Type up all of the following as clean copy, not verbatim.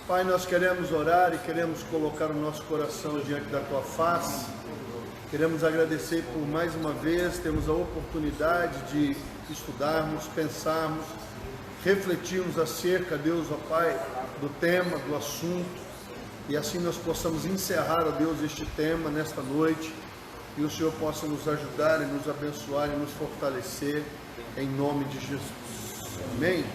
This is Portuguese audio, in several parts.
Pai, nós queremos orar e queremos colocar o nosso coração diante da Tua face. Queremos agradecer por mais uma vez, temos a oportunidade de estudarmos, pensarmos, refletirmos acerca, Deus, ó Pai, do tema, do assunto, e assim nós possamos encerrar, ó Deus, este tema nesta noite, e o Senhor possa nos ajudar e nos abençoar e nos fortalecer, em nome de Jesus. Amém?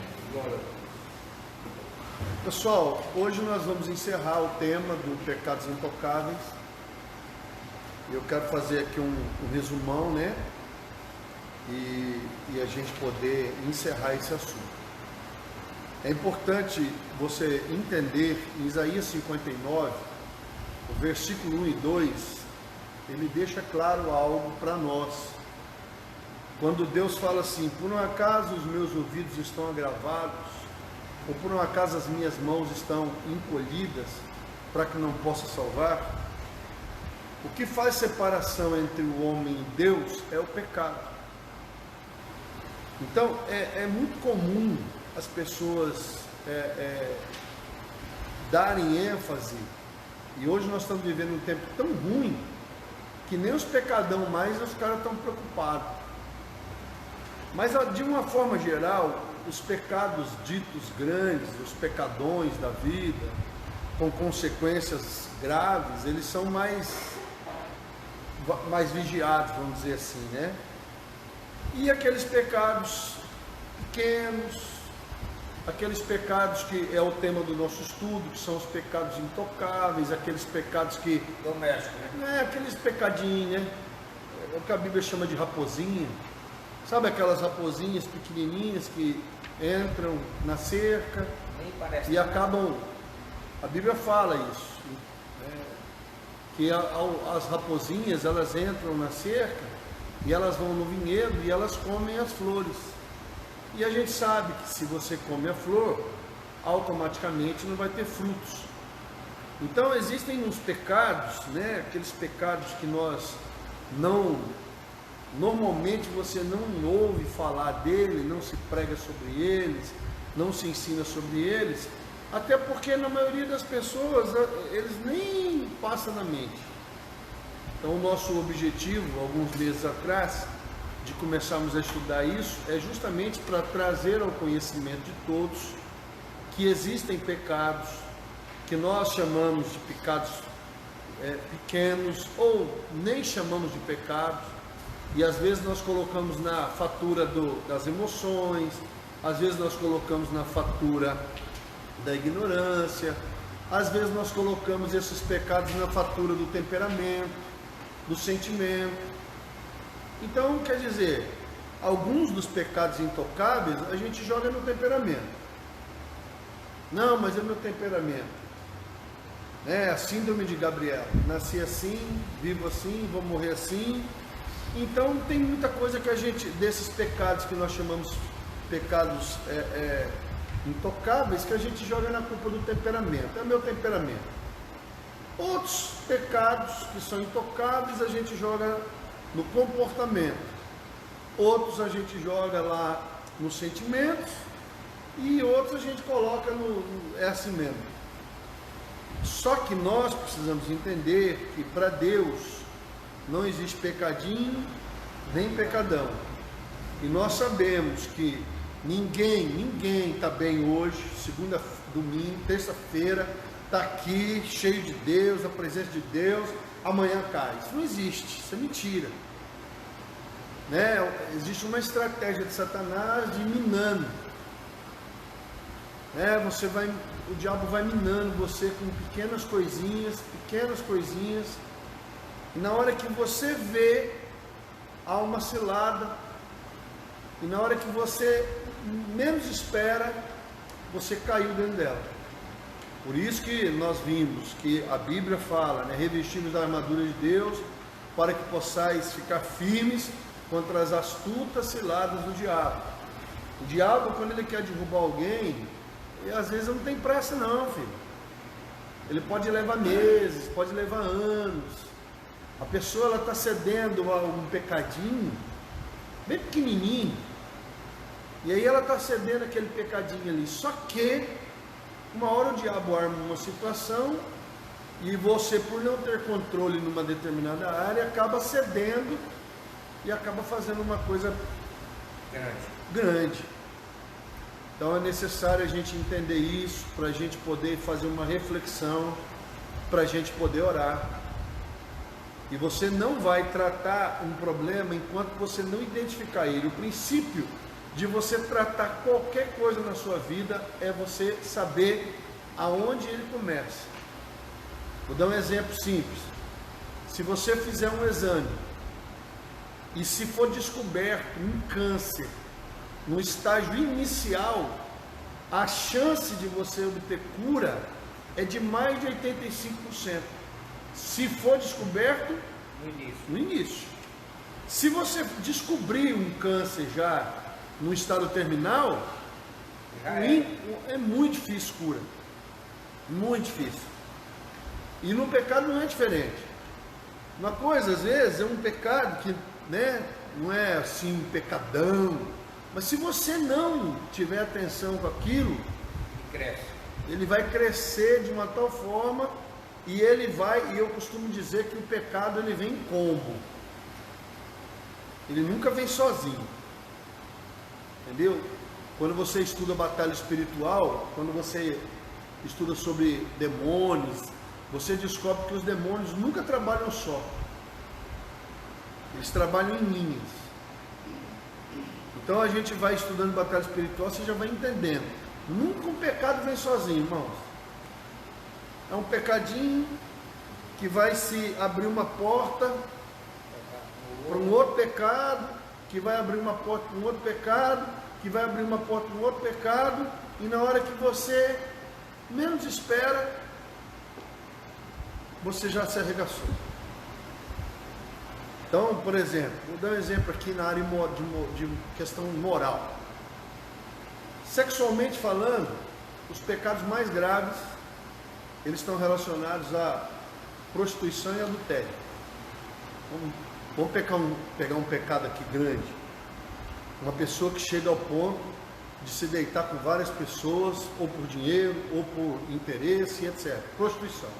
Pessoal, hoje nós vamos encerrar o tema do Pecados Intocáveis. Eu quero fazer aqui um resumão, né? E a gente poder encerrar esse assunto. É importante você entender, em Isaías 59, o versículo 1 e 2, ele deixa claro algo para nós. Quando Deus fala assim: por um acaso os meus ouvidos estão agravados, ou por um acaso as minhas mãos estão encolhidas, para que não possa salvar? O que faz separação entre o homem e Deus é o pecado. Então, é muito comum as pessoas darem ênfase, e hoje nós estamos vivendo um tempo tão ruim, que nem os pecadão mais, os caras estão preocupados. Mas, de uma forma geral, os pecados ditos grandes, os pecadões da vida, com consequências graves, eles são mais vigiados, vamos dizer assim, né? E aqueles pecados pequenos, aqueles pecados que é o tema do nosso estudo, que são os pecados intocáveis, aqueles pecados que... domésticos, né? Aqueles pecadinhos, né? É o que a Bíblia chama de raposinha. Sabe aquelas raposinhas pequenininhas que entram na cerca e acabam... A Bíblia fala isso, que as raposinhas, elas entram na cerca e elas vão no vinhedo e elas comem as flores. E a gente sabe que se você come a flor, automaticamente não vai ter frutos. Então existem uns pecados, né? Aqueles pecados que nós não... Normalmente você não ouve falar dele, não se prega sobre eles, não se ensina sobre eles, até porque na maioria das pessoas eles nem passam na mente. Então o nosso objetivo, alguns meses atrás, de começarmos a estudar isso, é justamente para trazer ao conhecimento de todos que existem pecados que nós chamamos de pecados pequenos, ou nem chamamos de pecados. E às vezes nós colocamos na fatura das emoções, às vezes nós colocamos na fatura da ignorância, às vezes nós colocamos esses pecados na fatura do temperamento, do sentimento. Então, quer dizer, alguns dos pecados intocáveis a gente joga no temperamento. Não, mas é meu temperamento. A síndrome de Gabriel. Nasci assim, vivo assim, vou morrer assim. Então tem muita coisa que a gente, desses pecados que nós chamamos pecados intocáveis, que a gente joga na culpa do temperamento. É meu temperamento. Outros pecados que são intocáveis a gente joga no comportamento. Outros a gente joga lá nos sentimentos. E outros a gente coloca é assim mesmo. Só que nós precisamos entender que para Deus não existe pecadinho, nem pecadão. E nós sabemos que ninguém está bem hoje, segunda, domingo, terça-feira, está aqui, cheio de Deus, a presença de Deus, amanhã cai. Isso não existe, isso é mentira. Existe uma estratégia de Satanás de ir minando. O diabo vai minando você com pequenas coisinhas, e na hora que você vê, há uma cilada, e na hora que você menos espera, você caiu dentro dela. Por isso que nós vimos que a Bíblia fala, revestidos da armadura de Deus, para que possais ficar firmes contra as astutas ciladas do diabo. O diabo, quando ele quer derrubar alguém, às vezes não tem pressa não, filho. Ele pode levar meses, pode levar anos. A pessoa está cedendo a um pecadinho bem pequenininho, e aí ela está cedendo aquele pecadinho ali. Só que Uma hora o diabo arma uma situação e você, por não ter controle numa determinada área, acaba cedendo e acaba fazendo uma coisa grande. Então é necessário a gente entender isso, para a gente poder fazer uma reflexão, para a gente poder orar. E você não vai tratar um problema enquanto você não identificar ele. O princípio de você tratar qualquer coisa na sua vida é você saber aonde ele começa. Vou dar um exemplo simples. Se você fizer um exame e se for descoberto um câncer no estágio inicial, a chance de você obter cura é de mais de 85%. Se for descoberto no início. Se você descobrir um câncer já no estado terminal, é muito difícil cura. Muito difícil. E no pecado não é diferente. Uma coisa, às vezes, é um pecado que, não é assim um pecadão, mas se você não tiver atenção com aquilo, ele vai crescer de uma tal forma, e eu costumo dizer que o pecado ele vem em combo. Ele nunca vem sozinho. Entendeu? Quando você estuda batalha espiritual, quando você estuda sobre demônios, você descobre que os demônios nunca trabalham só. Eles trabalham em linhas. Então a gente vai estudando batalha espiritual, você já vai entendendo. Nunca um pecado vem sozinho, irmãos. É um pecadinho que vai se abrir uma porta para um outro pecado, que vai abrir uma porta para um outro pecado, que vai abrir uma porta para um outro pecado, e na hora que você menos espera, você já se arregaçou. Então, por exemplo, vou dar um exemplo aqui na área de questão moral. Sexualmente falando, os pecados mais graves, eles estão relacionados à prostituição e adultério. Vamos pegar um pecado aqui grande. Uma pessoa que chega ao ponto de se deitar com várias pessoas, ou por dinheiro, ou por interesse, etc. Prostituição.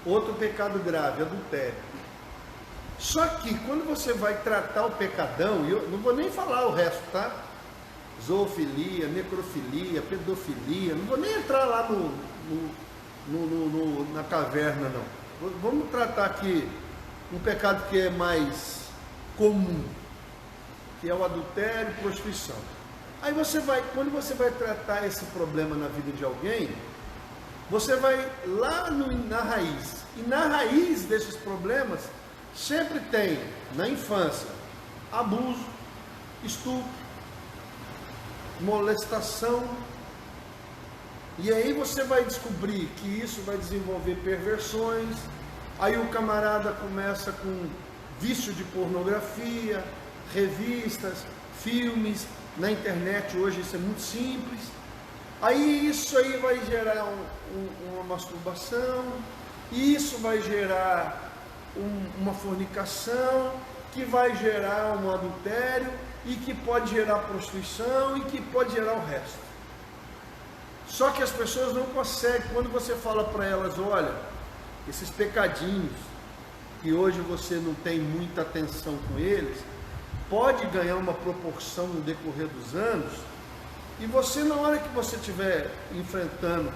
Outro pecado grave, adultério. Só que quando você vai tratar o pecadão, e eu não vou nem falar o resto, tá? Zoofilia, necrofilia, pedofilia, não vou nem entrar lá na caverna, não. Vamos tratar aqui um pecado que é mais comum, que é o adultério e prostituição. Aí quando você vai tratar esse problema na vida de alguém, você vai lá na raiz. E na raiz desses problemas, sempre tem, na infância, abuso, estupro, molestação. E aí você vai descobrir que isso vai desenvolver perversões. Aí o camarada começa com vício de pornografia, revistas, filmes, na internet hoje isso é muito simples. Aí isso aí vai gerar uma masturbação, isso vai gerar uma fornicação, que vai gerar um adultério, e que pode gerar prostituição, e que pode gerar o resto. Só que as pessoas não conseguem, quando você fala para elas, olha, esses pecadinhos, que hoje você não tem muita atenção com eles, pode ganhar uma proporção no decorrer dos anos, e você, na hora que você estiver enfrentando,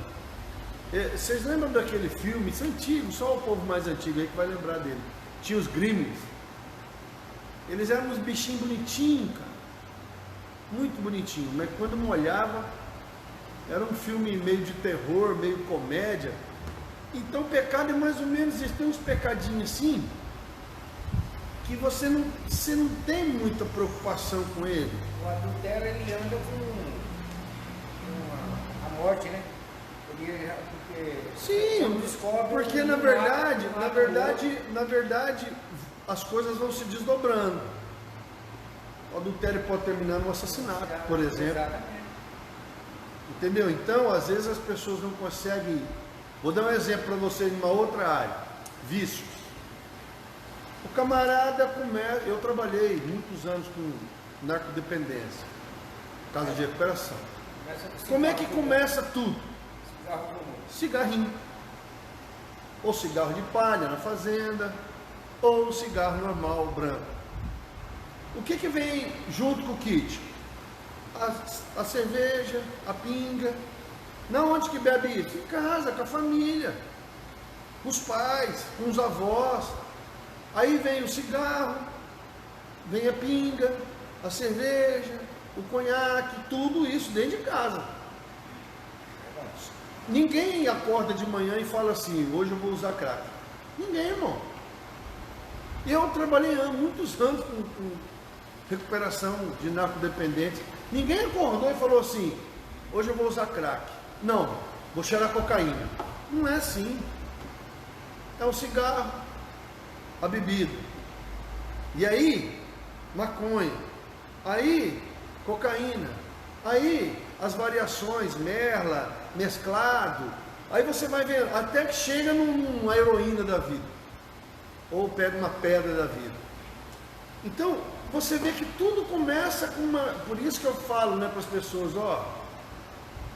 vocês lembram daquele filme, isso é antigo, só o povo mais antigo aí que vai lembrar dele, tinha os Gremlins, eles eram uns bichinhos bonitinhos, cara, muito bonitinhos, mas quando molhava, era um filme meio de terror, meio comédia. Então o pecado é mais ou menos isso, tem uns pecadinhos assim, que você não tem muita preocupação com ele. O adultério ele anda com a morte, né? Sim, porque na verdade as coisas vão se desdobrando. O adultério pode terminar no assassinato, por exemplo. Exatamente. Entendeu? Então, às vezes as pessoas não conseguem. Vou dar um exemplo para você em uma outra área: vícios. O camarada começa. Eu trabalhei muitos anos com narcodependência, casa de recuperação. Como é que começa tudo? Cigarro comum. Cigarrinho. Ou cigarro de palha na fazenda, ou cigarro normal, branco. O que vem junto com o kit? A cerveja, a pinga. Não, onde que bebe isso? Em casa, com a família, com os pais, com os avós. Aí vem o cigarro, vem a pinga, a cerveja, o conhaque, tudo isso dentro de casa. Ninguém acorda de manhã e fala assim, hoje eu vou usar crack. Ninguém, irmão. Eu trabalhei muitos anos com recuperação de narcodependente. Ninguém acordou e falou assim, hoje eu vou usar crack. Não, vou cheirar cocaína. Não é assim. É o cigarro, a bebida. E aí, maconha. Aí, cocaína. Aí, as variações, merla, mesclado. Aí você vai ver, até que chega numa heroína da vida. Ou pega uma pedra da vida. Então, você vê que tudo começa com uma... Por isso que eu falo, né, para as pessoas, ó,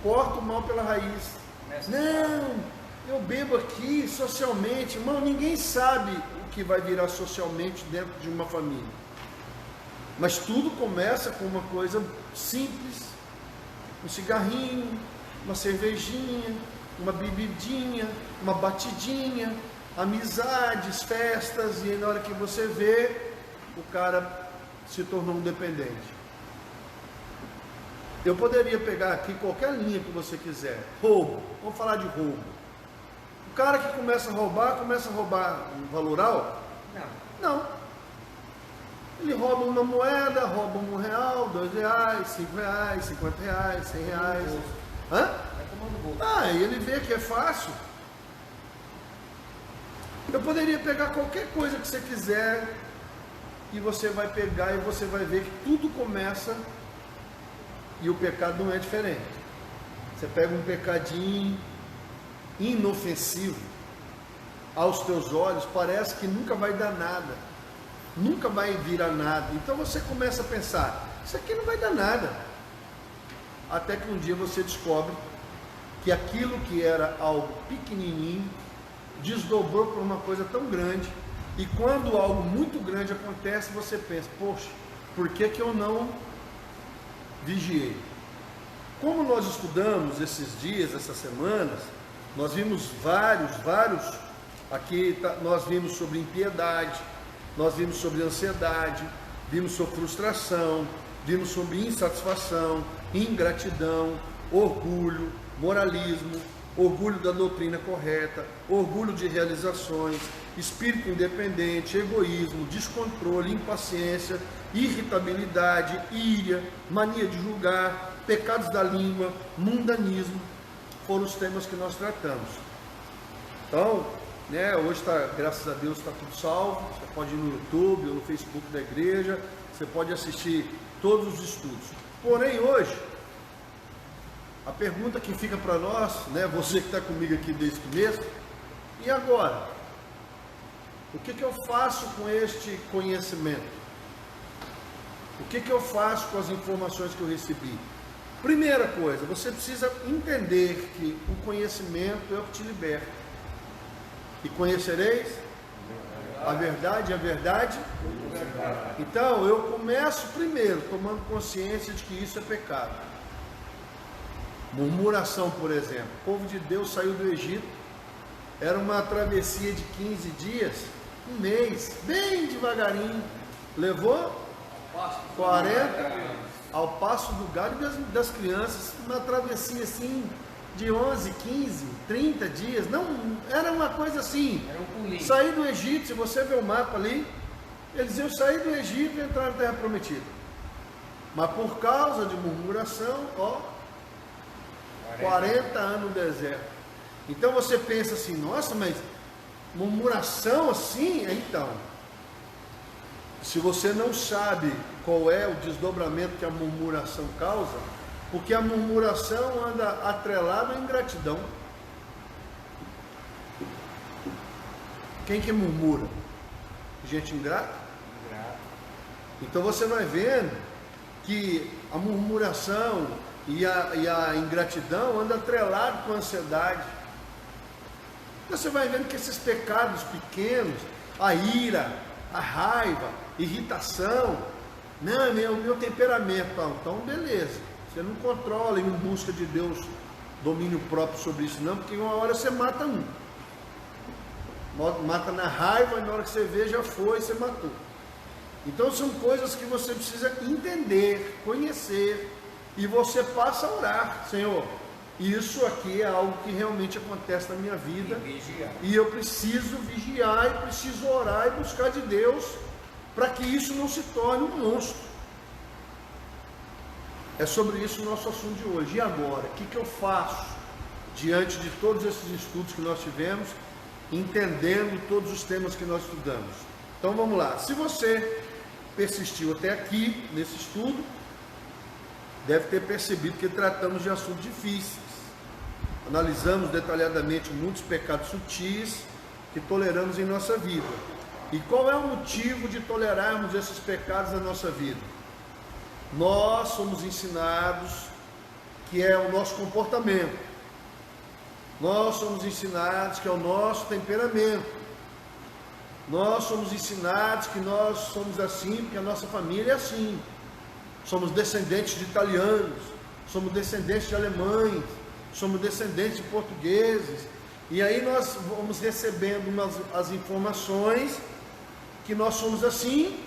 corta o mal pela raiz. Não, eu bebo aqui socialmente. Irmão, ninguém sabe o que vai virar socialmente dentro de uma família. Mas tudo começa com uma coisa simples. Um cigarrinho, uma cervejinha, uma bebidinha, uma batidinha, amizades, festas, e na hora que você vê, o cara se tornou um dependente. Eu poderia pegar aqui qualquer linha que você quiser. Roubo, vamos falar de roubo. O cara que começa a roubar um valoral? Não. Ele rouba uma moeda, rouba R$1, R$2, R$5, R$50, R$100. Hã? E ele vê que é fácil. Eu poderia pegar qualquer coisa que você quiser e você vai pegar e você vai ver que tudo começa e o pecado não é diferente. Você pega um pecadinho inofensivo aos teus olhos, parece que nunca vai dar nada, nunca vai virar nada. Então você começa a pensar, isso aqui não vai dar nada. Até que um dia você descobre que aquilo que era algo pequenininho desdobrou para uma coisa tão grande, e quando algo muito grande acontece, você pensa, poxa, por que eu não vigiei? Como nós estudamos esses dias, essas semanas, nós vimos vários, aqui nós vimos sobre impiedade, nós vimos sobre ansiedade, vimos sobre frustração, vimos sobre insatisfação, ingratidão, orgulho, moralismo, orgulho da doutrina correta, orgulho de realizações, espírito independente, egoísmo, descontrole, impaciência, irritabilidade, ira, mania de julgar, pecados da língua, mundanismo, foram os temas que nós tratamos. Então, né, hoje está, graças a Deus, está tudo salvo. Você pode ir no YouTube ou no Facebook da igreja, você pode assistir todos os estudos. Porém, hoje, a pergunta que fica para nós, né, você que está comigo aqui desde o começo, e agora? O que eu faço com este conhecimento? O que eu faço com as informações que eu recebi? Primeira coisa, você precisa entender que o conhecimento é o que te liberta. E conhecereis a verdade, e a verdade. Então, eu começo primeiro tomando consciência de que isso é pecado. Murmuração, por exemplo. O povo de Deus saiu do Egito, era uma travessia de 15 dias, um mês, bem devagarinho. Levou 40 ao passo do gado e das crianças, uma travessia assim de 11, 15, 30 dias. Não, era uma coisa assim. Sair do Egito, se você ver o mapa ali, eles iam sair do Egito e entrar na Terra Prometida. Mas por causa de murmuração, 40 anos no deserto. Então você pensa assim, nossa, mas murmuração assim? Então, se você não sabe qual é o desdobramento que a murmuração causa, porque a murmuração anda atrelada à ingratidão. Quem que murmura? Gente ingrata? Então você vai vendo que a murmuração, E a ingratidão anda atrelado com a ansiedade. Você vai vendo que esses pecados pequenos, a ira, a raiva, irritação, não, meu temperamento, então beleza, você não controla e não busca de Deus domínio próprio sobre isso não, porque uma hora você mata um, mata na raiva, e na hora que você vê já foi, você matou. Então são coisas que você precisa entender, conhecer, e você passa a orar: Senhor, isso aqui é algo que realmente acontece na minha vida, e eu preciso vigiar, e preciso orar e buscar de Deus, para que isso não se torne um monstro. É sobre isso o nosso assunto de hoje. E agora, o que eu faço diante de todos esses estudos que nós tivemos, entendendo todos os temas que nós estudamos? Então vamos lá. Se você persistiu até aqui nesse estudo, deve ter percebido que tratamos de assuntos difíceis. Analisamos detalhadamente muitos pecados sutis que toleramos em nossa vida. E qual é o motivo de tolerarmos esses pecados na nossa vida? Nós somos ensinados que é o nosso comportamento. Nós somos ensinados que é o nosso temperamento. Nós somos ensinados que nós somos assim porque a nossa família é assim. Somos descendentes de italianos, somos descendentes de alemães, somos descendentes de portugueses. E aí nós vamos recebendo as informações que nós somos assim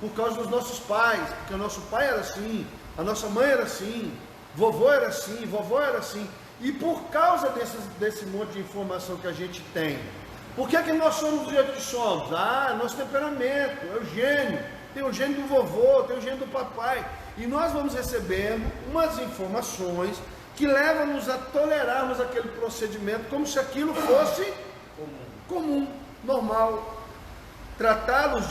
por causa dos nossos pais, porque o nosso pai era assim, a nossa mãe era assim, vovô era assim, vovó era assim. E por causa desse monte de informação que a gente tem, por que nós somos do jeito que somos? Nosso temperamento, é o gênio, tem o gênio do vovô, tem o gênio do papai. E nós vamos recebendo umas informações que levam-nos a tolerarmos aquele procedimento como se aquilo fosse comum, normal. Tratá-los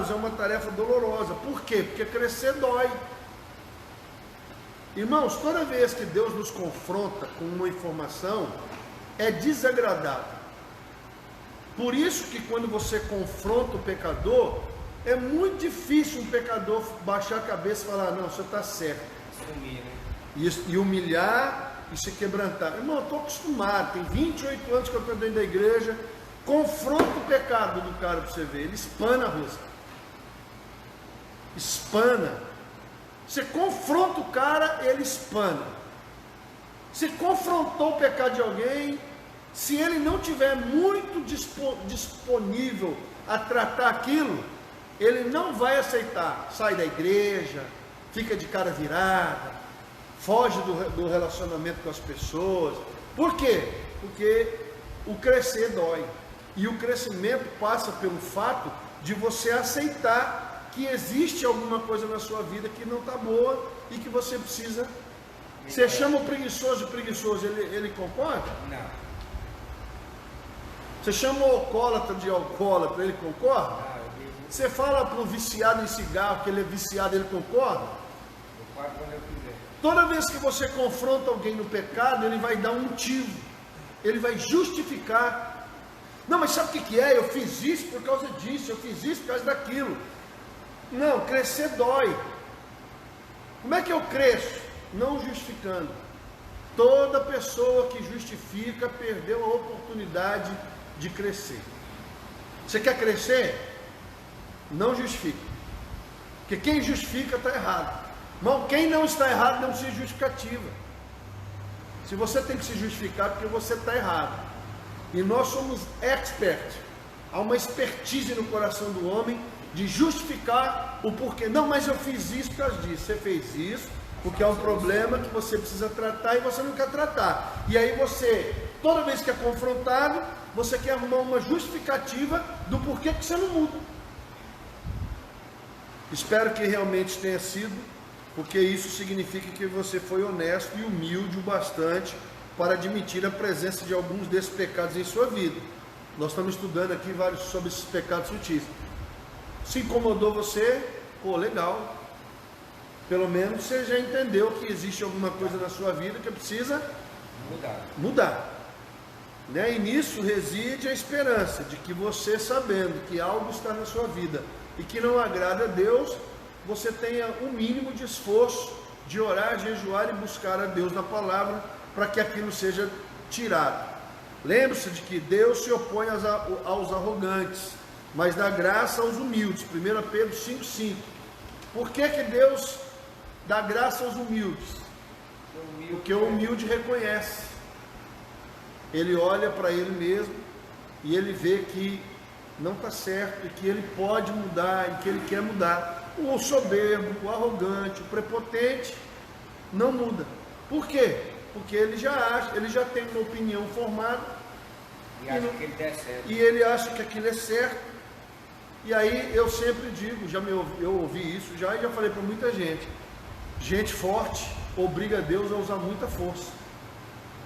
é uma tarefa dolorosa. Por quê? Porque crescer dói. Irmãos, toda vez que Deus nos confronta com uma informação, é desagradável. Por isso que quando você confronta o pecador, é muito difícil um pecador baixar a cabeça e falar: não, você está certo. E humilhar e se quebrantar. Irmão, eu estou acostumado, tem 28 anos que eu estou dentro da igreja. Confronta o pecado do cara para você ver, ele espana a rosca. Espana. Você confronta o cara, ele espana. Você confrontou o pecado de alguém, se ele não tiver muito disponível a tratar aquilo, ele não vai aceitar. Sai da igreja, fica de cara virada, foge do relacionamento com as pessoas. Por quê? Porque o crescer dói. E o crescimento passa pelo fato de você aceitar que existe alguma coisa na sua vida que não está boa e que você precisa. Você chama o preguiçoso de preguiçoso, ele concorda? Não. Você chama o alcoólatra de alcoólatra, ele concorda? Você fala para o viciado em cigarro que ele é viciado, ele concorda? Eu paro quando eu quiser. Toda vez que você confronta alguém no pecado, ele vai dar um motivo, ele vai justificar. Não, mas sabe o que é? Eu fiz isso por causa disso, eu fiz isso por causa daquilo. Não, crescer dói. Como é que eu cresço? Não justificando. Toda pessoa que justifica perdeu a oportunidade de crescer. Você quer crescer? Não justifica. Porque quem justifica está errado. Não, quem não está errado não precisa de justificativa. Se você tem que se justificar, porque você está errado. E nós somos experts. Há uma expertise no coração do homem de justificar o porquê. Não, mas eu fiz isso por causa disso. Você fez isso porque é um problema que você precisa tratar e você não quer tratar. E aí você, toda vez que é confrontado, você quer arrumar uma justificativa do porquê que você não muda. Espero que realmente tenha sido, porque isso significa que você foi honesto e humilde o bastante para admitir a presença de alguns desses pecados em sua vida. Nós estamos estudando aqui vários sobre esses pecados sutis. Se incomodou você, pô, legal. Pelo menos você já entendeu que existe alguma coisa na sua vida que precisa mudar. Né? E nisso reside a esperança de que você, sabendo que algo está na sua vida e que não agrada a Deus, você tenha um mínimo de esforço de orar, jejuar e buscar a Deus na palavra, para que aquilo seja tirado. Lembre-se de que Deus se opõe aos arrogantes, mas dá graça aos humildes. 1 Pedro 5,5. Por que Deus dá graça aos humildes? Porque o humilde reconhece. Ele olha para ele mesmo e ele vê que não está certo, e que ele pode mudar, e que ele quer mudar. O soberbo, o arrogante, o prepotente não muda. Por quê? Porque ele já tem uma opinião formada e ele acha que aquilo é certo. E aí eu sempre digo, eu ouvi isso já e já falei para muita gente: gente forte obriga Deus a usar muita força.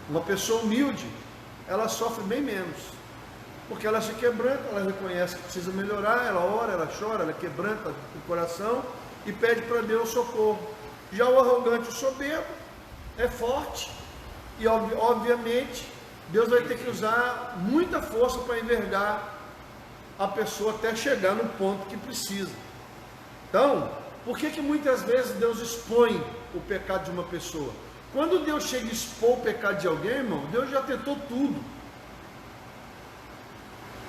Uma pessoa humilde, ela sofre bem menos, porque ela se quebranta, ela reconhece que precisa melhorar, ela ora, ela chora, ela quebranta o coração e pede para Deus socorro. Já o arrogante, o soberbo, é forte e obviamente Deus vai ter que usar muita força para envergar a pessoa até chegar no ponto que precisa. Então, por que muitas vezes Deus expõe o pecado de uma pessoa? Quando Deus chega a expor o pecado de alguém, irmão, Deus já tentou tudo.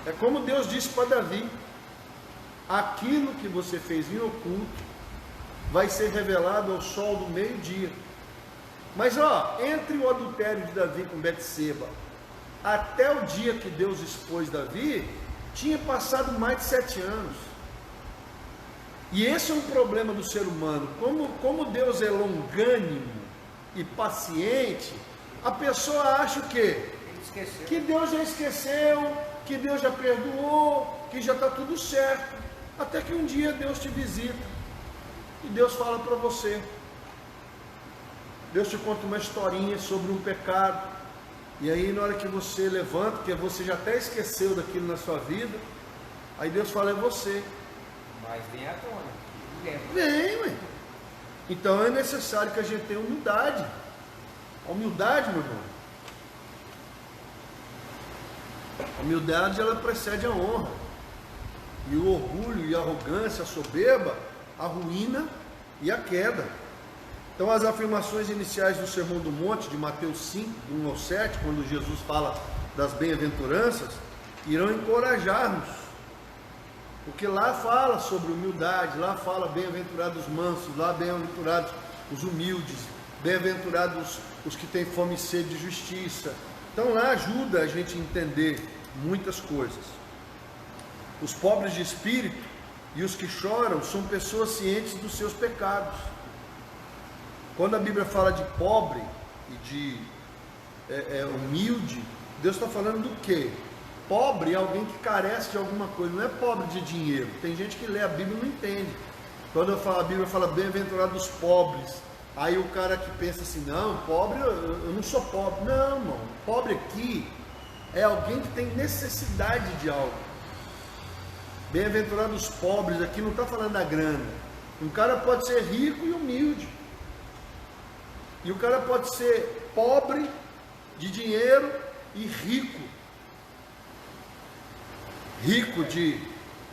É como Deus disse para Davi: aquilo que você fez em oculto vai ser revelado ao sol do meio-dia. Mas entre o adultério de Davi com Betseba até o dia que Deus expôs Davi, tinha passado mais de 7 anos. E esse é um problema do ser humano. Como Deus é longânimo e paciente, a pessoa acha o quê? Que Deus já esqueceu, que Deus já perdoou, que já está tudo certo. Até que um dia Deus te visita e Deus fala para você. Deus te conta uma historinha sobre um pecado, e aí na hora que você levanta, que você já até esqueceu daquilo na sua vida, aí Deus fala: é você. Mas vem à tona. Vem, ué. Então é necessário que a gente tenha humildade. A humildade, meu irmão, a humildade, ela precede a honra. E o orgulho e a arrogância, a soberba, a ruína e a queda. Então as afirmações iniciais do Sermão do Monte, de Mateus 5, 1 ao 7, quando Jesus fala das bem-aventuranças, irão encorajar-nos. Porque lá fala sobre humildade, lá fala bem-aventurados os mansos, lá bem-aventurados os humildes, bem-aventurados os que têm fome e sede de justiça. Então lá ajuda a gente a entender muitas coisas. Os pobres de espírito e os que choram são pessoas cientes dos seus pecados. Quando a Bíblia fala de pobre e de humilde, Deus está falando do quê? Pobre é alguém que carece de alguma coisa, não é pobre de dinheiro. Tem gente que lê a Bíblia e não entende. Quando a Bíblia fala bem-aventurados os pobres, aí o cara que pensa assim: não, pobre, eu não sou pobre. Não, irmão, pobre aqui é alguém que tem necessidade de algo. Bem-aventurados os pobres aqui não está falando da grana. Um cara pode ser rico e humilde, e o cara pode ser pobre de dinheiro e rico de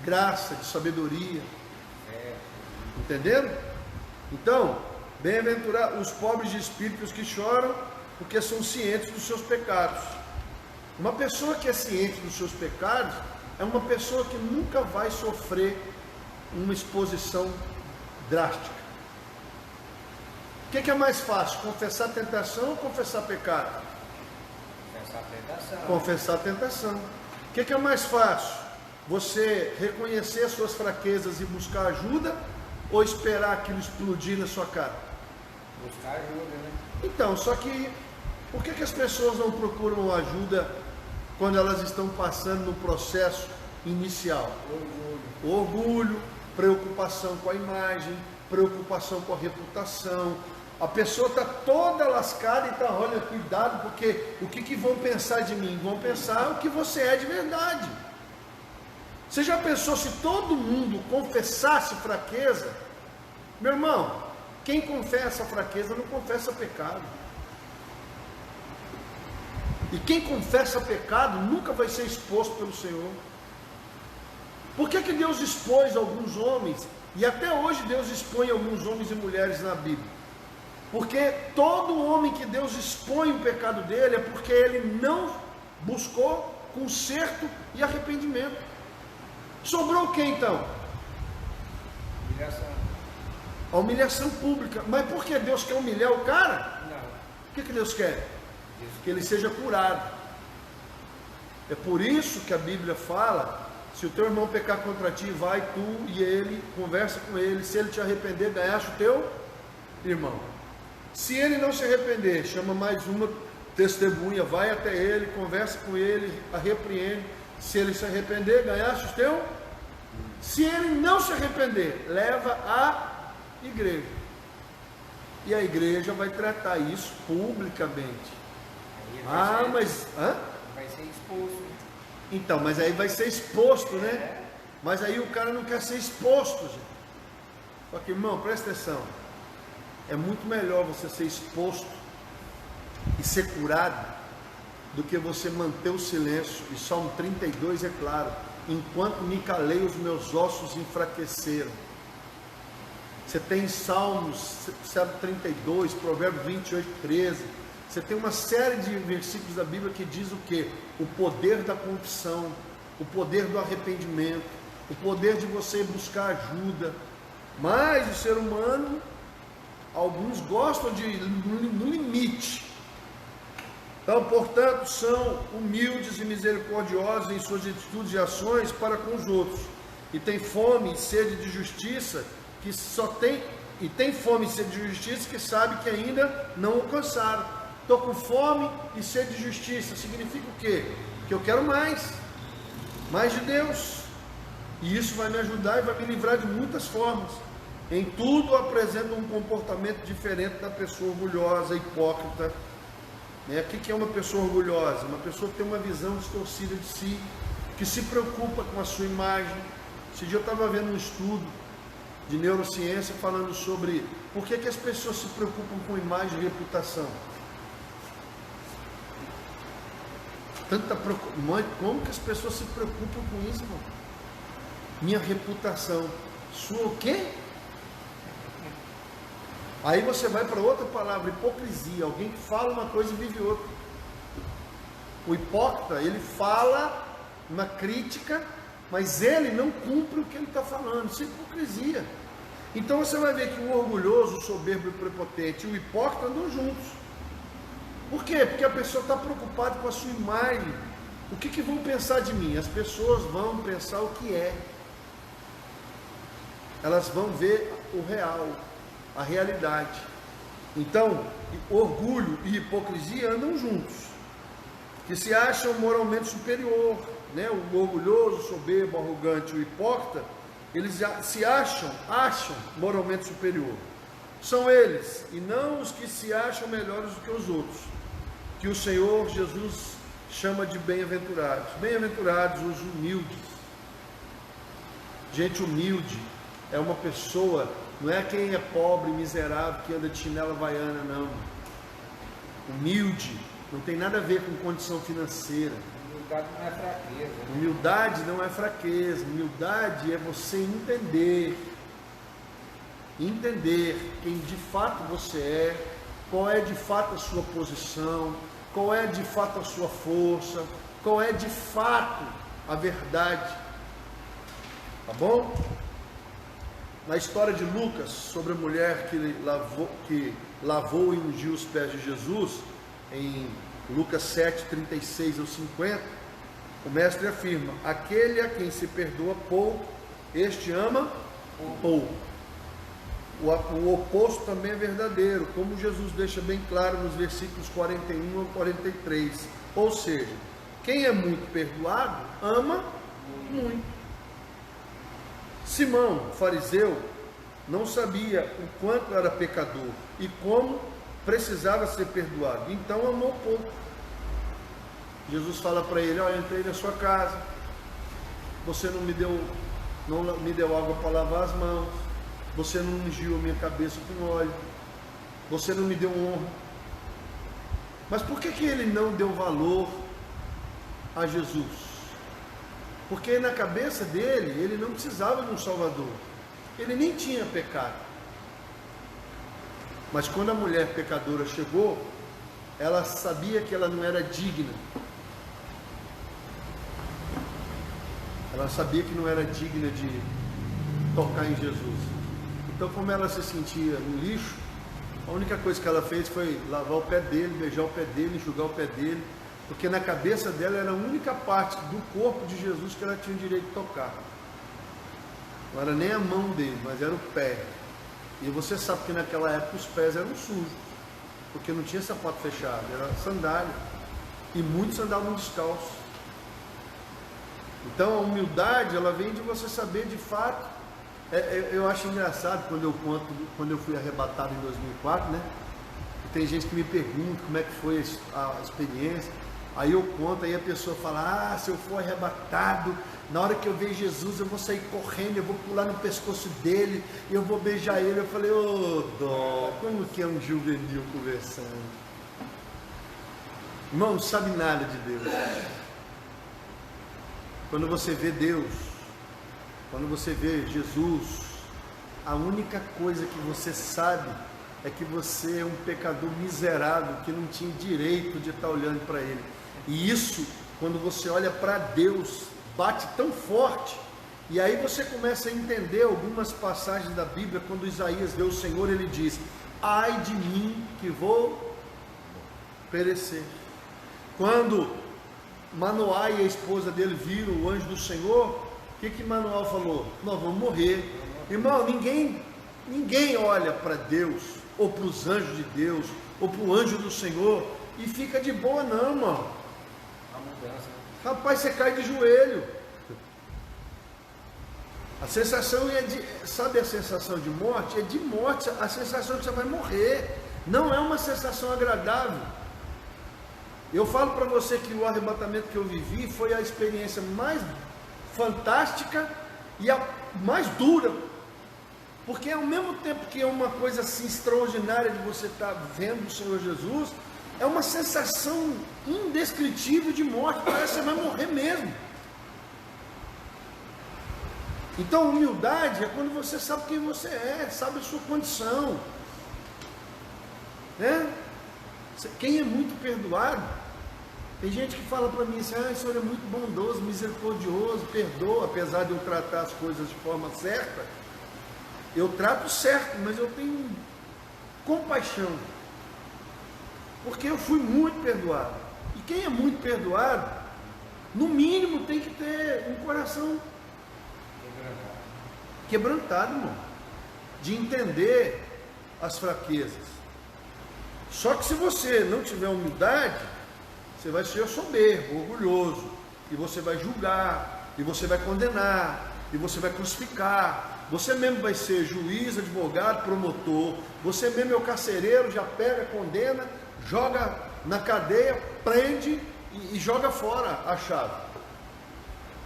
graça, de sabedoria. Entenderam? Então, bem-aventurados os pobres de espírito, os que choram, porque são cientes dos seus pecados. Uma pessoa que é ciente dos seus pecados é uma pessoa que nunca vai sofrer uma exposição drástica. O que é mais fácil? Confessar a tentação ou confessar pecado? Confessar a tentação. Confessar a tentação. O que é mais fácil? Você reconhecer as suas fraquezas e buscar ajuda, ou esperar aquilo explodir na sua cara? Buscar ajuda, né? Então, só que por que as pessoas não procuram ajuda quando elas estão passando no processo inicial? Orgulho, preocupação com a imagem, preocupação com a reputação. A pessoa está toda lascada e está: olha, cuidado, porque o que vão pensar de mim? Vão pensar o que você é de verdade. Você já pensou se todo mundo confessasse fraqueza? Meu irmão, quem confessa fraqueza não confessa pecado. E quem confessa pecado nunca vai ser exposto pelo Senhor. Por que Deus expôs alguns homens? E até hoje Deus expõe alguns homens e mulheres na Bíblia. Porque todo homem que Deus expõe o pecado dele é porque ele não buscou conserto e arrependimento. Sobrou o que então? Humilhação. A humilhação pública. Mas por que Deus quer humilhar o cara? Não. O que Deus quer? Que ele seja curado. É por isso que a Bíblia fala: se o teu irmão pecar contra ti, vai tu e ele, conversa com ele. Se ele te arrepender, ganhaste o teu irmão. Se ele não se arrepender, chama mais uma testemunha, vai até ele, conversa com ele, a repreende. Se ele se arrepender, ganhaste o teu. Se ele não se arrepender, leva à igreja. E a igreja vai tratar isso publicamente. Mas... vai ser exposto. Então, mas aí vai ser exposto, né? Mas aí o cara não quer ser exposto, gente. Só que, irmão, presta atenção. É muito melhor você ser exposto e ser curado do que você manter o silêncio. E Salmo 32 é claro: enquanto me calei, os meus ossos enfraqueceram. Você tem Salmos 32, Provérbios 28, 13. Você tem uma série de versículos da Bíblia que diz o quê? O poder da confissão, o poder do arrependimento, o poder de você buscar ajuda. Mas o ser humano, alguns gostam de ir no limite. Então, portanto, são humildes e misericordiosos em suas atitudes e ações para com os outros. E tem fome e sede de justiça, que só tem, e tem fome e sede de justiça que sabe que ainda não alcançaram. Estou com fome e sede de justiça. Significa o quê? Que eu quero mais de Deus. E isso vai me ajudar e vai me livrar de muitas formas. Em tudo apresenta um comportamento diferente da pessoa orgulhosa, hipócrita. O que é uma pessoa orgulhosa? Uma pessoa que tem uma visão distorcida de si, que se preocupa com a sua imagem. Esse dia eu estava vendo um estudo de neurociência falando sobre por que as pessoas se preocupam com imagem e reputação. Como que as pessoas se preocupam com isso, irmão? Minha reputação. Sua o quê? Aí você vai para outra palavra: hipocrisia. Alguém que fala uma coisa e vive outra. O hipócrita, ele fala uma crítica, mas ele não cumpre o que ele está falando. Isso é hipocrisia. Então você vai ver que o orgulhoso, o soberbo e o prepotente e o hipócrita andam juntos. Por quê? Porque a pessoa está preocupada com a sua imagem. O que vão pensar de mim? As pessoas vão pensar o que é. Elas vão ver o real, a realidade. Então, orgulho e hipocrisia andam juntos. Que se acham moralmente superior, né? O orgulhoso, o soberbo, o arrogante, o hipócrita, eles se acham moralmente superior. São eles, e não os que se acham melhores do que os outros, que o Senhor Jesus chama de bem-aventurados. Bem-aventurados os humildes. Gente humilde é uma pessoa, não é quem é pobre, miserável, que anda de chinela havaiana, não. Humilde não tem nada a ver com condição financeira. Humildade não é fraqueza. Né? Humildade não é fraqueza. Humildade é você entender quem de fato você é, qual é de fato a sua posição, qual é de fato a sua força, qual é de fato a verdade. Tá bom? Na história de Lucas, sobre a mulher que lavou e ungiu os pés de Jesus, em Lucas 7, 36 ao 50, o mestre afirma: aquele a quem se perdoa pouco, este ama pouco. O oposto também é verdadeiro, como Jesus deixa bem claro nos versículos 41 ao 43. Ou seja, quem é muito perdoado, ama muito. Simão, fariseu, não sabia o quanto era pecador e como precisava ser perdoado, então amou pouco. Jesus fala para ele: eu entrei na sua casa, você não me deu água para lavar as mãos, você não ungiu a minha cabeça com óleo, você não me deu honra. Mas por que ele não deu valor a Jesus? Porque na cabeça dele, ele não precisava de um Salvador. Ele nem tinha pecado. Mas quando a mulher pecadora chegou, ela sabia que ela não era digna. Ela sabia que não era digna de tocar em Jesus. Então, como ela se sentia no lixo, a única coisa que ela fez foi lavar o pé dele, beijar o pé dele, enxugar o pé dele, porque na cabeça dela era a única parte do corpo de Jesus que ela tinha o direito de tocar. Não era nem a mão dele, mas era o pé. E você sabe que naquela época os pés eram sujos, porque não tinha sapato fechado, era sandália. E muitos andavam descalços. Então a humildade, ela vem de você saber de fato. Eu acho engraçado quando eu conto, quando eu fui arrebatado em 2004, né? E tem gente que me pergunta como é que foi a experiência. Aí eu conto, aí a pessoa fala, se eu for arrebatado, na hora que eu ver Jesus, eu vou sair correndo, eu vou pular no pescoço dele, eu vou beijar ele. Eu falei, dó, como que é um juvenil conversando? Irmão, não sabe nada de Deus. Quando você vê Deus, quando você vê Jesus, a única coisa que você sabe é que você é um pecador miserável, que não tinha direito de estar olhando para Ele. E isso, quando você olha para Deus, bate tão forte, e aí você começa a entender algumas passagens da Bíblia. Quando Isaías vê o Senhor, ele diz, ai de mim que vou perecer. Quando Manoá e a esposa dele viram o anjo do Senhor, o que Manoá falou? Nós vamos morrer. Irmão, ninguém olha para Deus, ou para os anjos de Deus, ou para o anjo do Senhor, e fica de boa não, irmão. Rapaz, você cai de joelho. A sensação sabe a sensação de morte? É de morte, a sensação que você vai morrer. Não é uma sensação agradável. Eu falo para você que o arrebatamento que eu vivi foi a experiência mais fantástica e a mais dura. Porque ao mesmo tempo que é uma coisa assim extraordinária de você estar vendo o Senhor Jesus, é uma sensação indescritível de morte, parece que você vai morrer mesmo. Então humildade é quando você sabe quem você é, sabe a sua condição, né? Quem é muito perdoado, tem gente que fala para mim assim, o Senhor é muito bondoso, misericordioso, perdoa, apesar de eu tratar as coisas de forma certa, eu trato certo, mas eu tenho compaixão, porque eu fui muito perdoado. E quem é muito perdoado, no mínimo tem que ter um coração quebrantado, irmão, de entender as fraquezas. Só que se você não tiver humildade, você vai ser soberbo, orgulhoso, e você vai julgar, e você vai condenar, e você vai crucificar, você mesmo vai ser juiz, advogado, promotor, você mesmo é o carcereiro, já pega, condena, joga na cadeia, prende e joga fora a chave.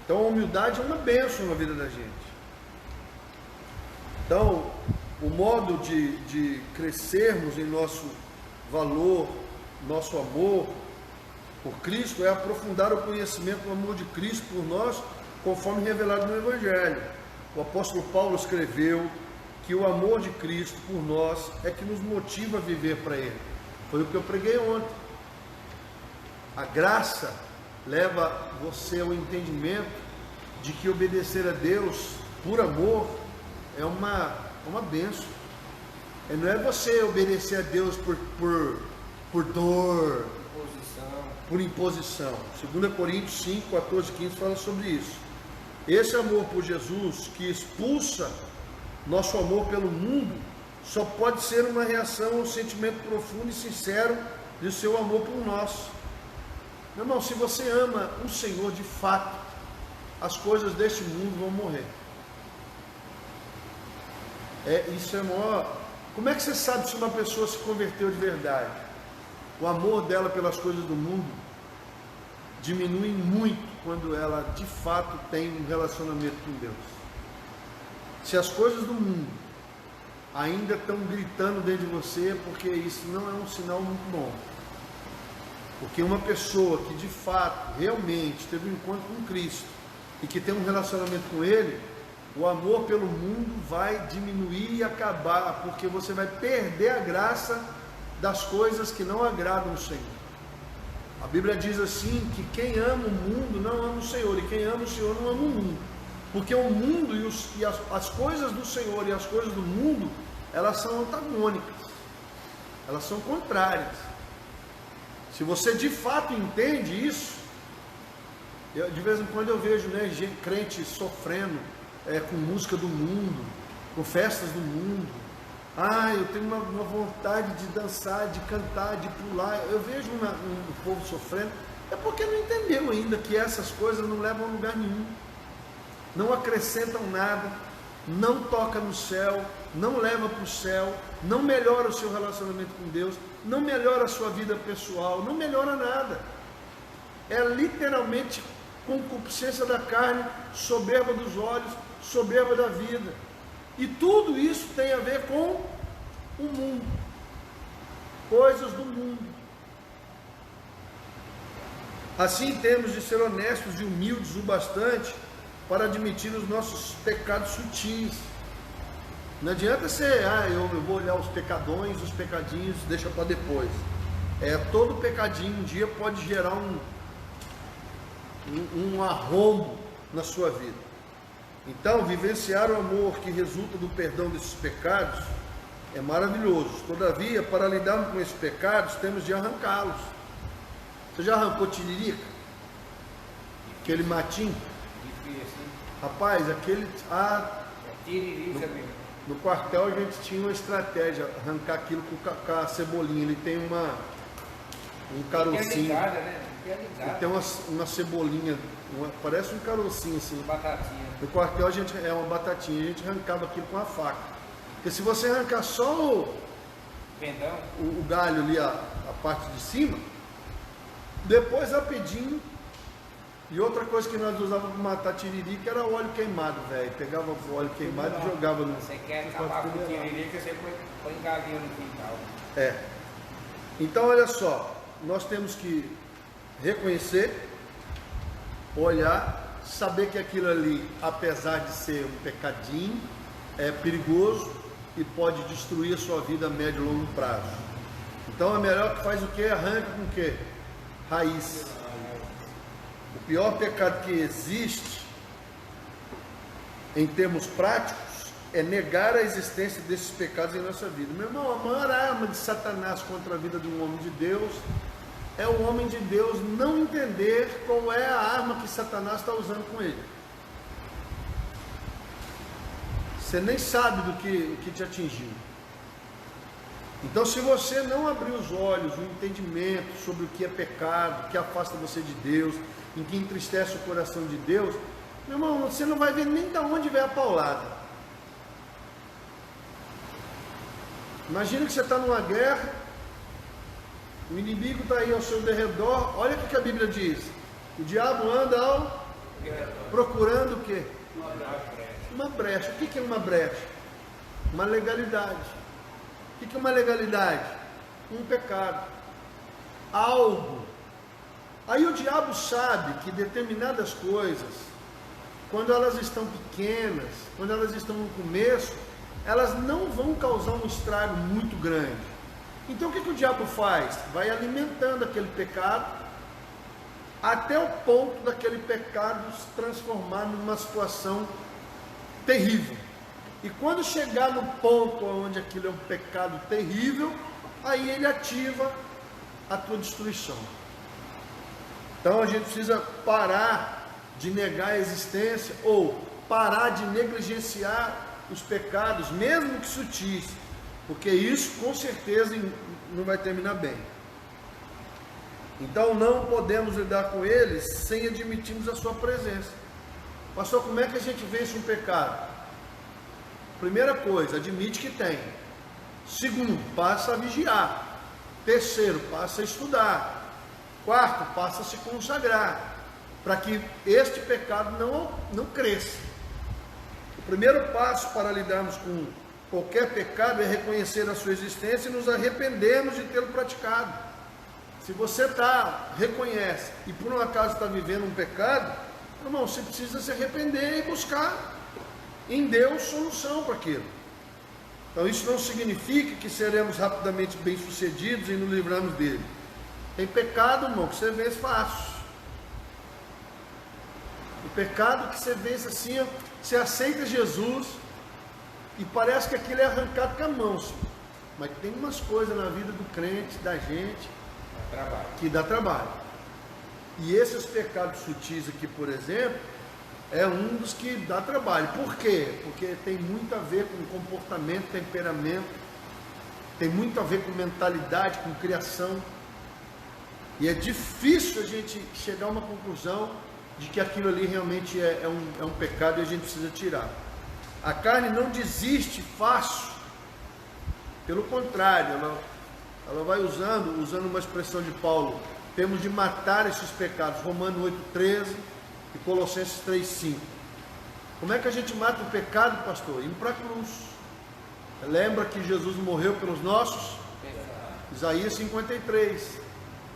Então a humildade é uma bênção na vida da gente. Então, o modo de crescermos em nosso valor, nosso amor por Cristo, é aprofundar o conhecimento do amor de Cristo por nós, conforme revelado no Evangelho. O apóstolo Paulo escreveu que o amor de Cristo por nós é que nos motiva a viver para Ele. Foi o que eu preguei ontem. A graça leva você ao entendimento de que obedecer a Deus por amor é uma bênção. Não é você obedecer a Deus por dor, por imposição. 2 Coríntios 5, 14, 15 fala sobre isso. Esse amor por Jesus, que expulsa nosso amor pelo mundo, só pode ser uma reação ao sentimento profundo e sincero de seu amor por nós. Meu irmão, se você ama o Senhor de fato, as coisas deste mundo vão morrer. Isso é maior. Como é que você sabe se uma pessoa se converteu de verdade? O amor dela pelas coisas do mundo diminui muito quando ela de fato tem um relacionamento com Deus. Se as coisas do mundo ainda estão gritando dentro de você, porque isso não é um sinal muito bom. Porque uma pessoa que de fato, realmente teve um encontro com Cristo e que tem um relacionamento com Ele, o amor pelo mundo vai diminuir e acabar, porque você vai perder a graça das coisas que não agradam o Senhor. A Bíblia diz assim, que quem ama o mundo não ama o Senhor, e quem ama o Senhor não ama o mundo, porque o mundo e as coisas do Senhor e as coisas do mundo, elas são antagônicas, elas são contrárias. Se você de fato entende isso, de vez em quando eu vejo, né, crente sofrendo com música do mundo, com festas do mundo. Eu tenho uma vontade de dançar, de cantar, de pular. Eu vejo um povo sofrendo, é porque não entendeu ainda que essas coisas não levam a lugar nenhum, não acrescentam nada, não toca no céu, não leva para o céu, não melhora o seu relacionamento com Deus, não melhora a sua vida pessoal, não melhora nada. É literalmente concupiscência da carne, soberba dos olhos, soberba da vida. E tudo isso tem a ver com o mundo, coisas do mundo. Assim temos de ser honestos e humildes o bastante para admitir os nossos pecados sutis. Não adianta ser, eu vou olhar os pecadões, os pecadinhos, deixa para depois. Todo pecadinho um dia pode gerar um arrombo na sua vida. Então, vivenciar o amor que resulta do perdão desses pecados é maravilhoso. Todavia, para lidarmos com esses pecados, temos de arrancá-los. Você já arrancou tiririca? Aquele matinho? Rapaz, aquele... tiririca mesmo. No quartel a gente tinha uma estratégia, arrancar aquilo com a cebolinha. Ele tem um carocinho. Ele tem uma cebolinha, parece um carocinho assim. Batatinha. No quartel a gente uma batatinha, a gente arrancava aquilo com a faca. Porque se você arrancar só o galho ali, a parte de cima, depois rapidinho. E outra coisa que nós usávamos para matar tiririca era óleo queimado, velho. Pegava o óleo queimado e jogava no... Você quer acabar com tiririca, você põe galinha no quintal. Então, olha só, nós temos que reconhecer, olhar, saber que aquilo ali, apesar de ser um pecadinho, é perigoso e pode destruir a sua vida a médio e longo prazo. Então, é melhor que faz o quê? Arranca com o quê? Raiz. O pior pecado que existe, em termos práticos, é negar a existência desses pecados em nossa vida. Meu irmão, a maior arma de Satanás contra a vida de um homem de Deus é o homem de Deus não entender qual é a arma que Satanás está usando com ele. Você nem sabe do que te atingiu. Então, se você não abrir os olhos, o entendimento sobre o que é pecado, o que afasta você de Deus, em que entristece o coração de Deus, meu irmão, você não vai ver nem de onde vem a paulada. Imagina que você está numa guerra, o inimigo está aí ao seu derredor. Olha o que a Bíblia diz: o diabo anda procurando o quê? Uma brecha. O que é uma brecha? Uma legalidade. O que é uma legalidade? Um pecado, algo. Aí o diabo sabe que determinadas coisas, quando elas estão pequenas, quando elas estão no começo, elas não vão causar um estrago muito grande. Então o que o diabo faz? Vai alimentando aquele pecado, até o ponto daquele pecado se transformar numa situação terrível. E quando chegar no ponto onde aquilo é um pecado terrível, aí ele ativa a tua destruição. Então a gente precisa parar de negar a existência, ou parar de negligenciar os pecados, mesmo que sutis, porque isso com certeza não vai terminar bem. Então não podemos lidar com eles sem admitirmos a sua presença. Pastor, como é que a gente vence um pecado? Primeira coisa, admite que tem. Segundo, passa a vigiar. Terceiro, passa a estudar. Quarto, passa a se consagrar, para que este pecado não cresça. O primeiro passo para lidarmos com qualquer pecado é reconhecer a sua existência e nos arrependermos de tê-lo praticado. Se você reconhece e por um acaso está vivendo um pecado, irmão, você precisa se arrepender e buscar em Deus solução para aquilo. Então isso não significa que seremos rapidamente bem-sucedidos e nos livramos dele. Tem pecado, irmão, que você vence fácil. O pecado que você vence assim, você aceita Jesus e parece que aquilo é arrancado com a mão. Mas tem umas coisas na vida do crente, da gente, que dá trabalho. E esses pecados sutis aqui, por exemplo, é um dos que dá trabalho. Por quê? Porque tem muito a ver com comportamento, temperamento, tem muito a ver com mentalidade, com criação. E é difícil a gente chegar a uma conclusão de que aquilo ali realmente é um pecado e a gente precisa tirar. A carne não desiste fácil. Pelo contrário, ela vai usando uma expressão de Paulo, temos de matar esses pecados, Romanos 8,13 e Colossenses 3,5. Como é que a gente mata o pecado, pastor? Indo para a cruz. Lembra que Jesus morreu pelos nossos? Isaías 53.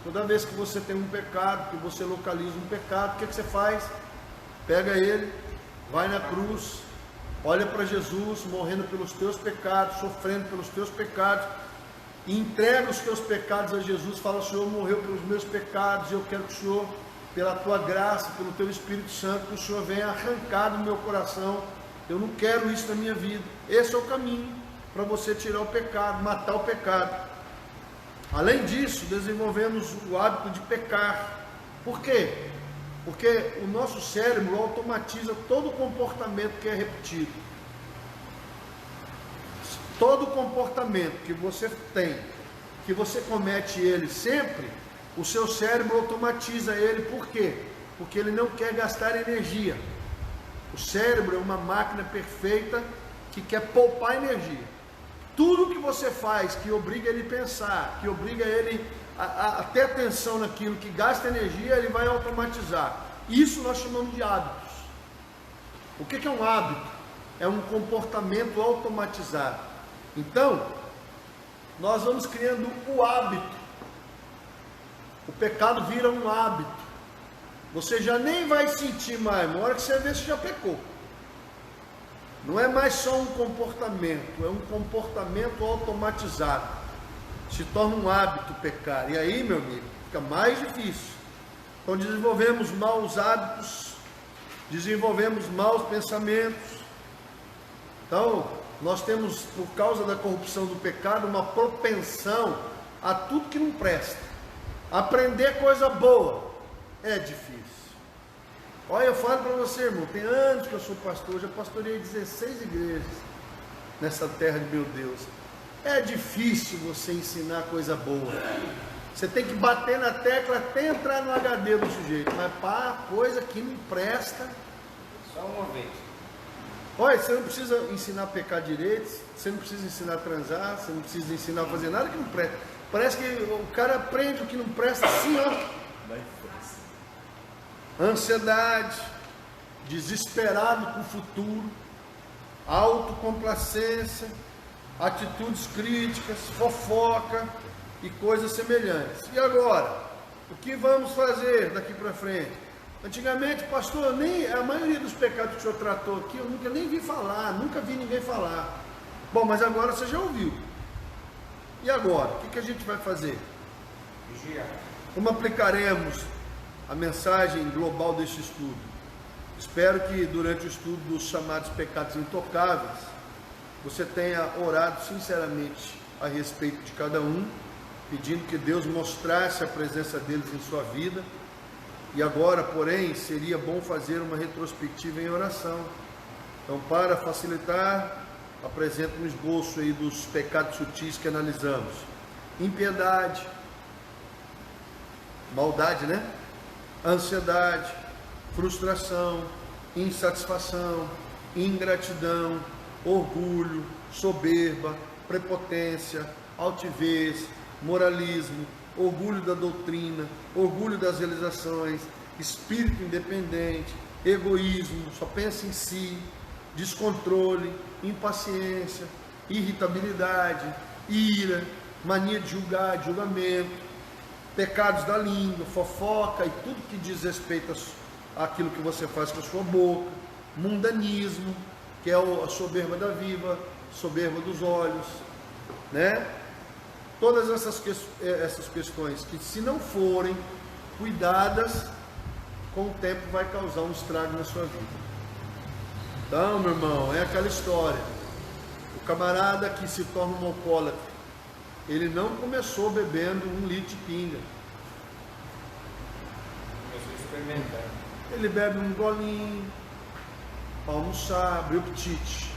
Toda vez que você tem um pecado, que você localiza um pecado, o que você faz? Pega ele, vai na cruz, olha para Jesus, morrendo pelos teus pecados, sofrendo pelos teus pecados, e entrega os teus pecados a Jesus, fala: o Senhor morreu pelos meus pecados, e eu quero que o Senhor, pela tua graça, pelo teu Espírito Santo, que o Senhor venha arrancar do meu coração. Eu não quero isso na minha vida. Esse é o caminho para você tirar o pecado, matar o pecado. Além disso, desenvolvemos o hábito de pecar. Por quê? Porque o nosso cérebro automatiza todo o comportamento que é repetido. Todo comportamento que você tem, que você comete ele sempre, o seu cérebro automatiza ele. Por quê? Porque ele não quer gastar energia. O cérebro é uma máquina perfeita que quer poupar energia. Tudo que você faz que obriga ele a pensar, que obriga ele a ter atenção naquilo que gasta energia, ele vai automatizar. Isso nós chamamos de hábitos. O que é um hábito? É um comportamento automatizado. Então, nós vamos criando o hábito. O pecado vira um hábito. Você já nem vai sentir mais, uma hora que você vê, você já pecou. Não é mais só um comportamento, é um comportamento automatizado. Se torna um hábito pecar. E aí, meu amigo, fica mais difícil. Então desenvolvemos maus hábitos, desenvolvemos maus pensamentos. Então, nós temos, por causa da corrupção do pecado, uma propensão a tudo que não presta. Aprender coisa boa é difícil. Olha, eu falo para você, irmão, tem anos que eu sou pastor, já pastoreei 16 igrejas nessa terra de meu Deus. É difícil você ensinar coisa boa. Você tem que bater na tecla até entrar no HD do sujeito. Mas pá, coisa que não presta. Só uma vez. Olha, você não precisa ensinar a pecar direito, você não precisa ensinar a transar, você não precisa ensinar a fazer nada que não presta. Parece que o cara aprende o que não presta assim, ó. Ansiedade, desesperado com o futuro, autocomplacência, atitudes críticas, fofoca e coisas semelhantes. E agora, o que vamos fazer daqui para frente? Antigamente, pastor, nem a maioria dos pecados que o senhor tratou aqui, eu nunca nem vi falar, nunca vi ninguém falar. Bom, mas agora você já ouviu. E agora, o que a gente vai fazer? Vigiar. Como aplicaremos a mensagem global deste estudo? Espero que durante o estudo dos chamados pecados intocáveis, você tenha orado sinceramente a respeito de cada um, pedindo que Deus mostrasse a presença deles em sua vida. E agora, porém, seria bom fazer uma retrospectiva em oração. Então, para facilitar, apresento um esboço aí dos pecados sutis que analisamos. Impiedade, maldade, né? Ansiedade, frustração, insatisfação, ingratidão, orgulho, soberba, prepotência, altivez, moralismo, orgulho da doutrina, orgulho das realizações, espírito independente, egoísmo, só pensa em si, descontrole, impaciência, irritabilidade, ira, mania de julgar, de julgamento, pecados da língua, fofoca e tudo que diz respeito àquilo que você faz com a sua boca, mundanismo, que é a soberba da vida, soberba dos olhos, né? Todas essas questões que, se não forem cuidadas, com o tempo vai causar um estrago na sua vida. Então, meu irmão, é aquela história. O camarada que se torna um alcoólatra, ele não começou bebendo 1 litro de pinga. Começou experimentando. Ele bebe um golinho para almoçar, abriu o apetite.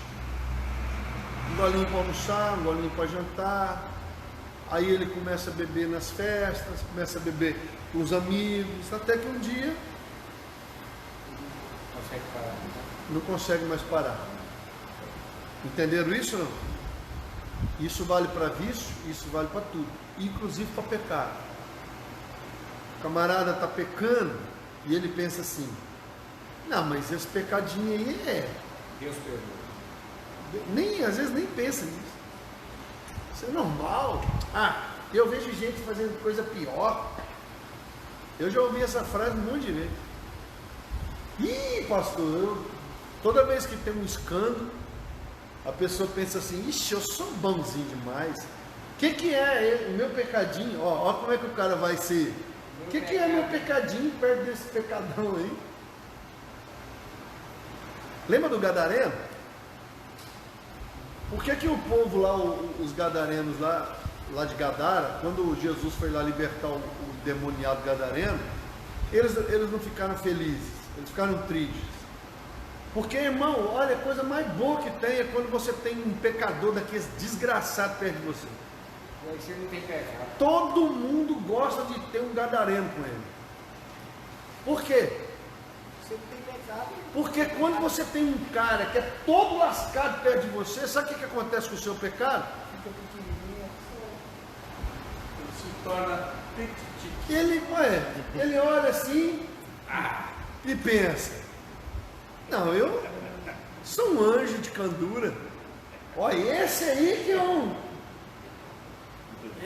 Um golinho para almoçar, um golinho para jantar. Aí ele começa a beber nas festas, começa a beber com os amigos, até que um dia não consegue mais parar. Entenderam isso, não? Isso vale para vício, isso vale para tudo, inclusive para pecado. O camarada está pecando e ele pensa assim: não, mas esse pecadinho aí Deus perdoa. às vezes nem pensa nisso. Isso é normal. Eu vejo gente fazendo coisa pior. Eu já ouvi essa frase um monte de vezes. Ih, pastor, toda vez que tem um escândalo, a pessoa pensa assim: ixi, eu sou bonzinho demais. O que é o meu pecadinho? Ó, como é que o cara vai ser. O que é meu pecadinho perto desse pecadão aí? Lembra do gadareno? Por que o povo lá, os gadarenos lá de Gadara, quando Jesus foi lá libertar o demoniado gadareno, eles não ficaram felizes, eles ficaram tristes. Porque, irmão, olha, a coisa mais boa que tem é quando você tem um pecador daqueles desgraçados perto de você. Aí você não tem pecado. Todo mundo gosta de ter um gadareno com ele. Por quê? Você não tem pecado. Porque quando você tem um cara que é todo lascado perto de você, sabe o que acontece com o seu pecado? Fica pequenininho. Ele se torna petite. Ele olha assim e pensa: não, eu sou um anjo de candura. Olha, esse aí que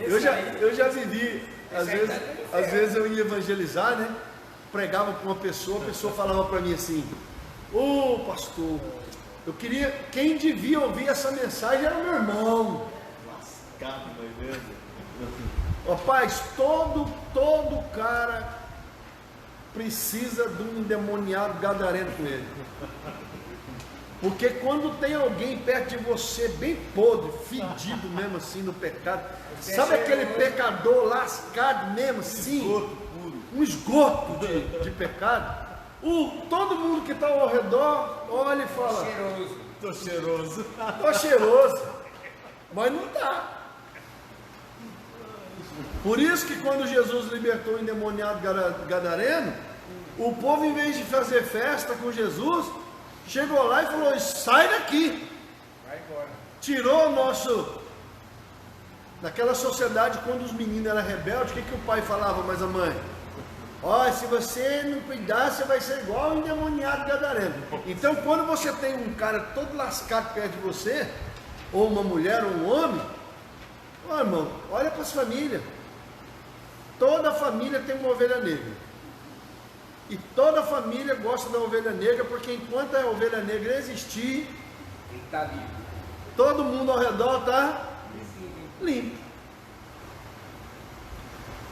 eu já vivi, às vezes eu ia evangelizar, né? Pregava para uma pessoa, a pessoa falava para mim assim: ô pastor, eu queria, quem devia ouvir essa mensagem era meu irmão. Lascado, mas mesmo. Rapaz, todo cara precisa de um endemoniado gadareno com ele. Porque quando tem alguém perto de você bem podre, fedido mesmo assim no pecado, sabe aquele pecador lascado mesmo assim, um esgoto de pecado, todo mundo que está ao redor olha e fala: Tô cheiroso. tô cheiroso, mas não está. Por isso que quando Jesus libertou o endemoniado gadareno, o povo, em vez de fazer festa com Jesus, chegou lá e falou: sai daqui. Vai embora. Tirou o nosso... Naquela sociedade, quando os meninos eram rebeldes, o que o pai falava, mas a mãe? Ó, se você não cuidar, você vai ser igual o endemoniado gadareno. Então, quando você tem um cara todo lascado perto de você, ou uma mulher, ou um homem, ó, irmão, olha para as famílias. Toda família tem uma ovelha negra. E toda família gosta da ovelha negra, porque enquanto a ovelha negra existir, Ele está livre. todo mundo ao redor está limpo.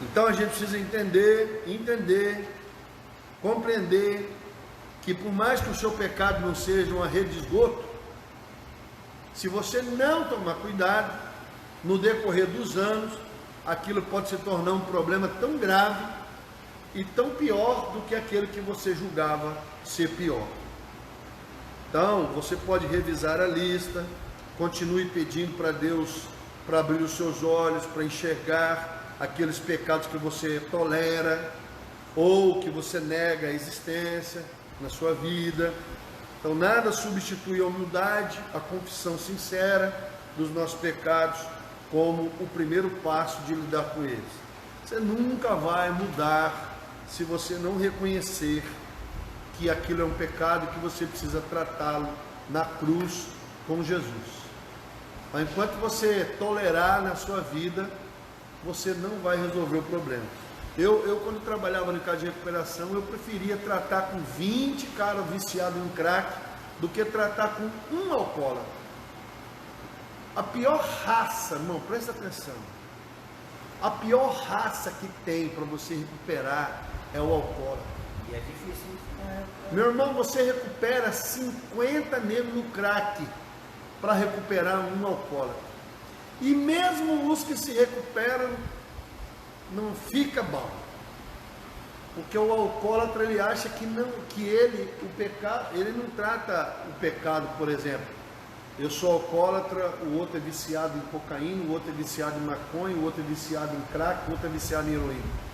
Então a gente precisa entender, compreender que, por mais que o seu pecado não seja uma rede de esgoto, se você não tomar cuidado, no decorrer dos anos, aquilo pode se tornar um problema tão grave e tão pior do que aquele que você julgava ser pior. Então, você pode revisar a lista, continue pedindo para Deus para abrir os seus olhos, para enxergar aqueles pecados que você tolera ou que você nega a existência na sua vida. Então, nada substitui a humildade, a confissão sincera dos nossos pecados como o primeiro passo de lidar com eles. Você nunca vai mudar se você não reconhecer que aquilo é um pecado e que você precisa tratá-lo na cruz com Jesus. Mas enquanto você tolerar na sua vida, você não vai resolver o problema. Eu quando trabalhava no casa de recuperação, eu preferia tratar com 20 caras viciados em crack do que tratar com um alcoólatra. A pior raça, irmão, presta atenção, a pior raça que tem para você recuperar é o alcoólatra. E é difícil. Meu irmão, você recupera 50 negros no crack para recuperar um alcoólatra. E mesmo os que se recuperam, não fica bom. Porque o alcoólatra, ele acha que não, que ele, o pecado, ele não trata o pecado, por exemplo. Eu sou alcoólatra, o outro é viciado em cocaína, o outro é viciado em maconha, o outro é viciado em crack, o outro é viciado em heroína.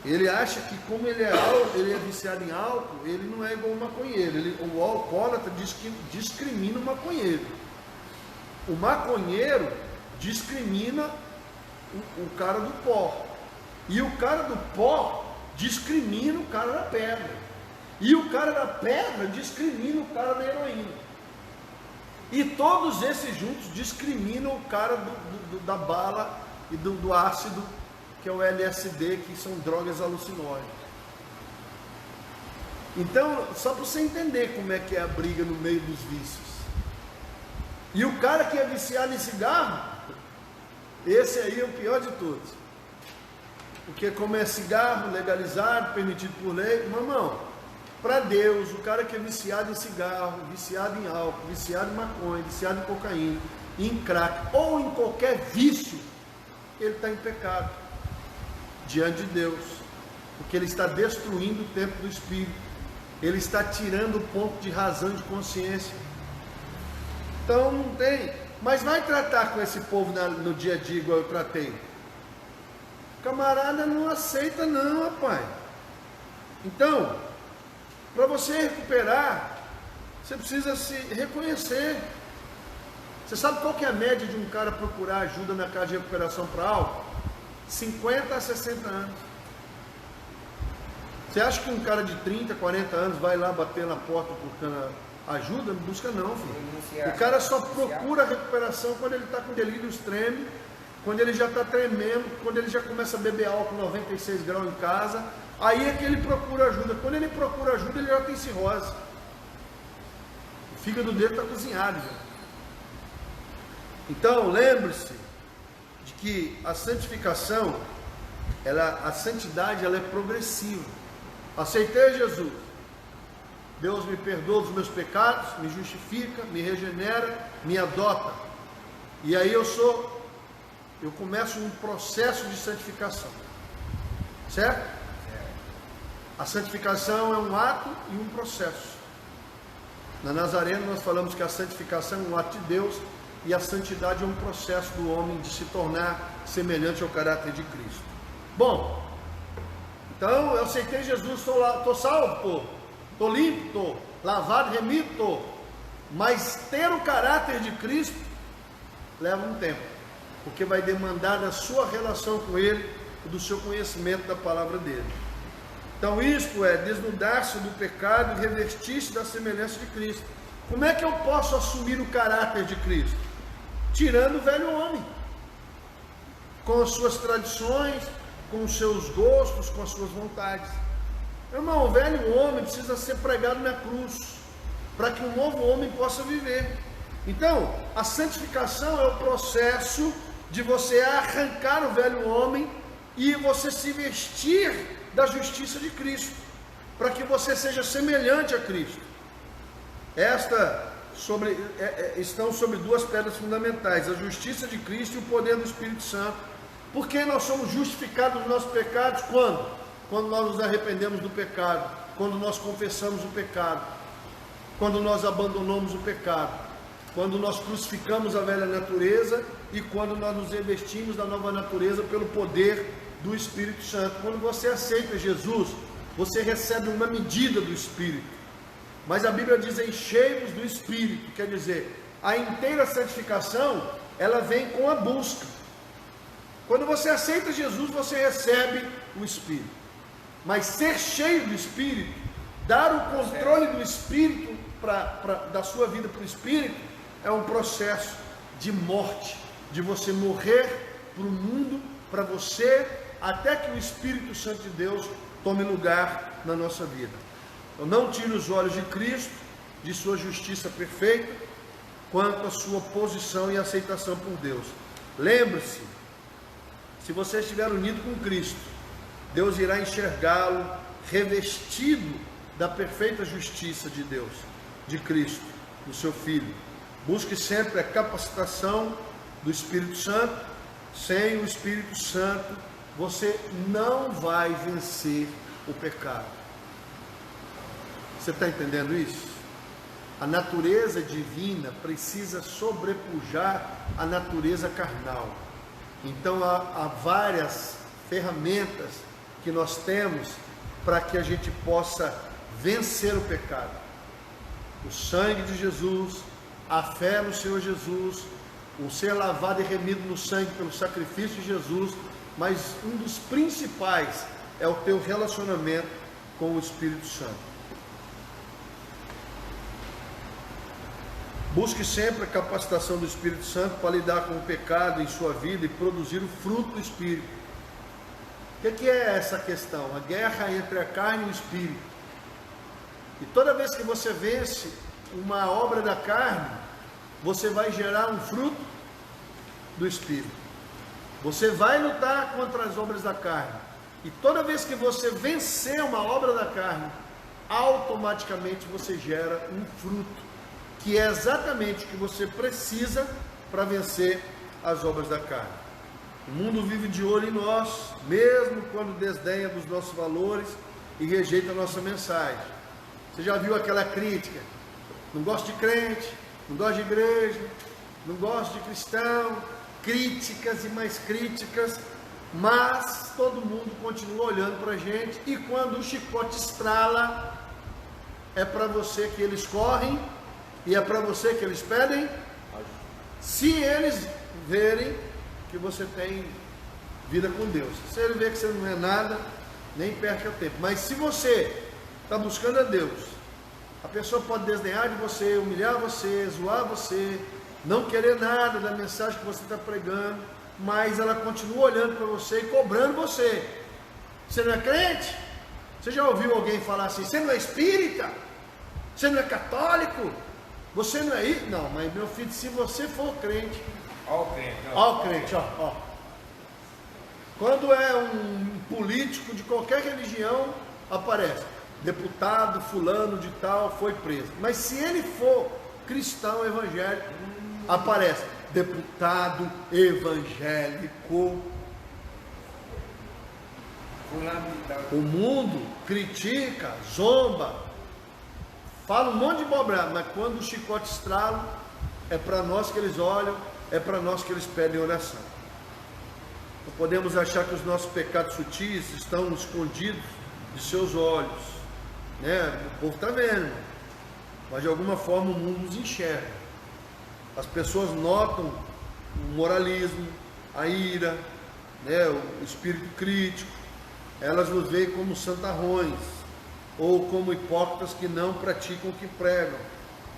Ele acha que como ele é viciado em álcool, ele não é igual o maconheiro. O alcoólatra discrimina o maconheiro. O maconheiro discrimina o cara do pó. E o cara do pó discrimina o cara da pedra. E o cara da pedra discrimina o cara da heroína. E todos esses juntos discriminam o cara da bala e do ácido, que é o LSD, que são drogas alucinógenas. Então, só para você entender como é que é a briga no meio dos vícios. E o cara que é viciado em cigarro, esse aí é o pior de todos. Porque como é cigarro legalizado, permitido por lei, irmão, para Deus, o cara que é viciado em cigarro, viciado em álcool, viciado em maconha, viciado em cocaína, em crack, ou em qualquer vício, ele está em pecado diante de Deus, porque ele está destruindo o templo do Espírito, ele está tirando o ponto de razão de consciência. Então não tem, mas vai tratar com esse povo no dia a dia igual eu tratei. Camarada não aceita não, rapaz. Então, para você recuperar, você precisa se reconhecer. Você sabe qual que é a média de um cara procurar ajuda na casa de recuperação para álcool? 50 a 60 anos. Você acha que um cara de 30, 40 anos vai lá bater na porta buscando ajuda? Não busca não, filho. O cara só procura recuperação quando ele está com delírio extremo, quando ele já está tremendo, quando ele já começa a beber álcool 96 graus em casa. Aí é que ele procura ajuda. Quando ele procura ajuda, ele já tem cirrose. O fígado dele está cozinhado já. Então, lembre-se de que a santificação, a santidade, ela é progressiva. Aceitei Jesus, Deus me perdoa dos meus pecados, me justifica, me regenera, me adota. E aí eu começo um processo de santificação. Certo? A santificação é um ato e um processo. Na Nazareno nós falamos que a santificação é um ato de Deus e a santidade é um processo do homem de se tornar semelhante ao caráter de Cristo. Bom, então eu aceitei Jesus, estou salvo, estou limpo, estou lavado, remido, estou. Mas ter o caráter de Cristo leva um tempo, porque vai demandar da sua relação com Ele e do seu conhecimento da palavra dele. Então isto é desnudar-se do pecado e revestir-se da semelhança de Cristo. Como é que eu posso assumir o caráter de Cristo? Tirando o velho homem, com as suas tradições, com os seus gostos, com as suas vontades. Irmão, o velho homem precisa ser pregado na cruz, para que um novo homem possa viver. Então, a santificação é o processo de você arrancar o velho homem e você se vestir da justiça de Cristo, para que você seja semelhante a Cristo. Estão sobre duas pedras fundamentais: a justiça de Cristo e o poder do Espírito Santo. Porque nós somos justificados dos nossos pecados quando? Quando nós nos arrependemos do pecado, quando nós confessamos o pecado, quando nós abandonamos o pecado, quando nós crucificamos a velha natureza e quando nós nos revestimos da nova natureza pelo poder do Espírito Santo. Quando você aceita Jesus, você recebe uma medida do Espírito. Mas a Bíblia diz enchei-vos do Espírito, quer dizer, a inteira santificação, ela vem com a busca. Quando você aceita Jesus, você recebe o Espírito. Mas ser cheio do Espírito, dar o controle do Espírito, da sua vida para o Espírito, é um processo de morte, de você morrer para o mundo, para você, até que o Espírito Santo de Deus tome lugar na nossa vida. Então, não tire os olhos de Cristo, de sua justiça perfeita, quanto à sua posição e aceitação por Deus. Lembre-se, se você estiver unido com Cristo, Deus irá enxergá-lo revestido da perfeita justiça de Deus, de Cristo, do seu Filho. Busque sempre a capacitação do Espírito Santo. Sem o Espírito Santo, você não vai vencer o pecado. Você está entendendo isso? A natureza divina precisa sobrepujar a natureza carnal. Então há várias ferramentas que nós temos para que a gente possa vencer o pecado. O sangue de Jesus, a fé no Senhor Jesus, o ser lavado e remido no sangue pelo sacrifício de Jesus, mas um dos principais é o teu relacionamento com o Espírito Santo. Busque sempre a capacitação do Espírito Santo para lidar com o pecado em sua vida e produzir o fruto do Espírito. O que é essa questão? A guerra entre a carne e o Espírito. E toda vez que você vence uma obra da carne, você vai gerar um fruto do Espírito. Você vai lutar contra as obras da carne. E toda vez que você vencer uma obra da carne, automaticamente você gera um fruto, que é exatamente o que você precisa para vencer as obras da carne. O mundo vive de olho em nós, mesmo quando desdenha dos nossos valores e rejeita a nossa mensagem. Você já viu aquela crítica? Não gosto de crente, não gosto de igreja, não gosto de cristão, críticas e mais críticas, mas todo mundo continua olhando para a gente, e quando o chicote estrala, é para você que eles correm, e é para você que eles pedem, se eles verem que você tem vida com Deus. Se ele ver que você não é nada, nem perca tempo. Mas se você está buscando a Deus, a pessoa pode desdenhar de você, humilhar você, zoar você, não querer nada da mensagem que você está pregando, mas ela continua olhando para você e cobrando você. Você não é crente? Você já ouviu alguém falar assim: você não é espírita? Você não é católico? Você não é isso? Não, mas meu filho, se você for crente, Ó o crente. ó o crente, ó. Quando é um político de qualquer religião, aparece: deputado fulano de tal foi preso. Mas se ele for cristão evangélico, aparece: deputado evangélico. O mundo critica, zomba, fala um monte de bobagem, mas quando o chicote estrala, é para nós que eles olham, é para nós que eles pedem oração. Não podemos achar que os nossos pecados sutis estão escondidos de seus olhos, né? O povo está vendo, mas de alguma forma o mundo nos enxerga. As pessoas notam o moralismo, a ira, né? O espírito crítico. Elas nos veem como santarrões, ou como hipócritas que não praticam o que pregam.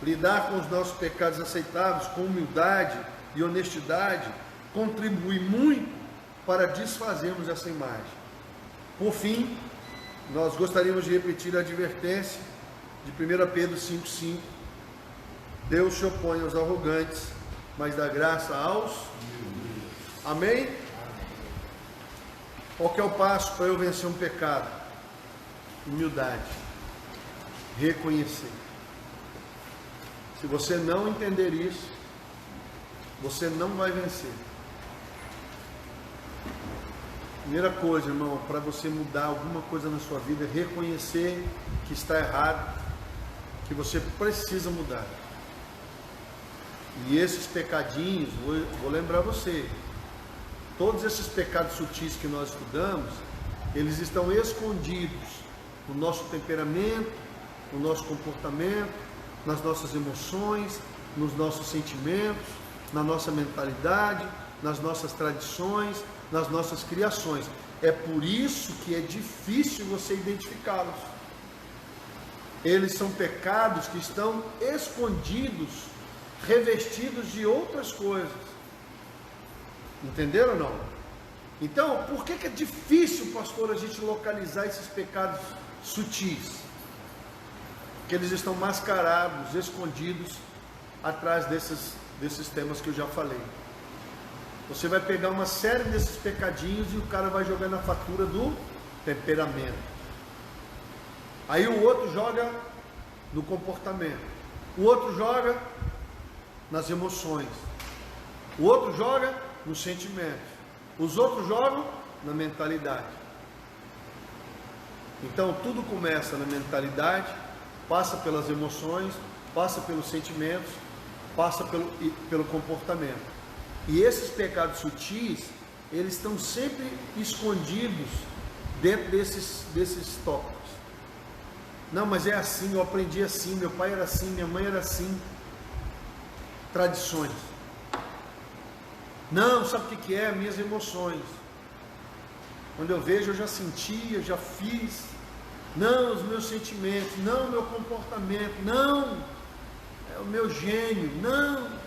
Lidar com os nossos pecados aceitáveis com humildade e honestidade contribui muito para desfazermos essa imagem. Por fim, nós gostaríamos de repetir a advertência de 1 Pedro 5,5: Deus se opõe aos arrogantes, mas dá graça aos... Amém? Qual que é o passo para eu vencer um pecado? Humildade. Reconhecer. Se você não entender isso, você não vai vencer. Primeira coisa, irmão, para você mudar alguma coisa na sua vida, é reconhecer que está errado, que você precisa mudar. E esses pecadinhos, vou lembrar você, todos esses pecados sutis que nós estudamos, eles estão escondidos no nosso temperamento, no nosso comportamento, nas nossas emoções, nos nossos sentimentos, na nossa mentalidade, nas nossas tradições, nas nossas criações. É por isso que é difícil você identificá-los. Eles são pecados que estão escondidos, revestidos de outras coisas. Entenderam ou não? Então, por que é difícil, pastor, a gente localizar esses pecados sutis? que eles estão mascarados, escondidos atrás desses temas que eu já falei. Você vai pegar uma série desses pecadinhos e o cara vai jogar na fatura do temperamento. Aí o outro joga no comportamento, o outro joga nas emoções, o outro joga nos sentimentos, os outros jogam na mentalidade. Então tudo começa na mentalidade, passa pelas emoções, passa pelos sentimentos, passa pelo comportamento. E esses pecados sutis, eles estão sempre escondidos dentro desses tópicos. Não, mas é assim, eu aprendi assim, meu pai era assim, minha mãe era assim. Tradições. Não, sabe o que é? Minhas emoções. Quando eu vejo, eu já senti, eu já fiz. Não, os meus sentimentos. Não, meu comportamento. Não, é o meu gênio. Não.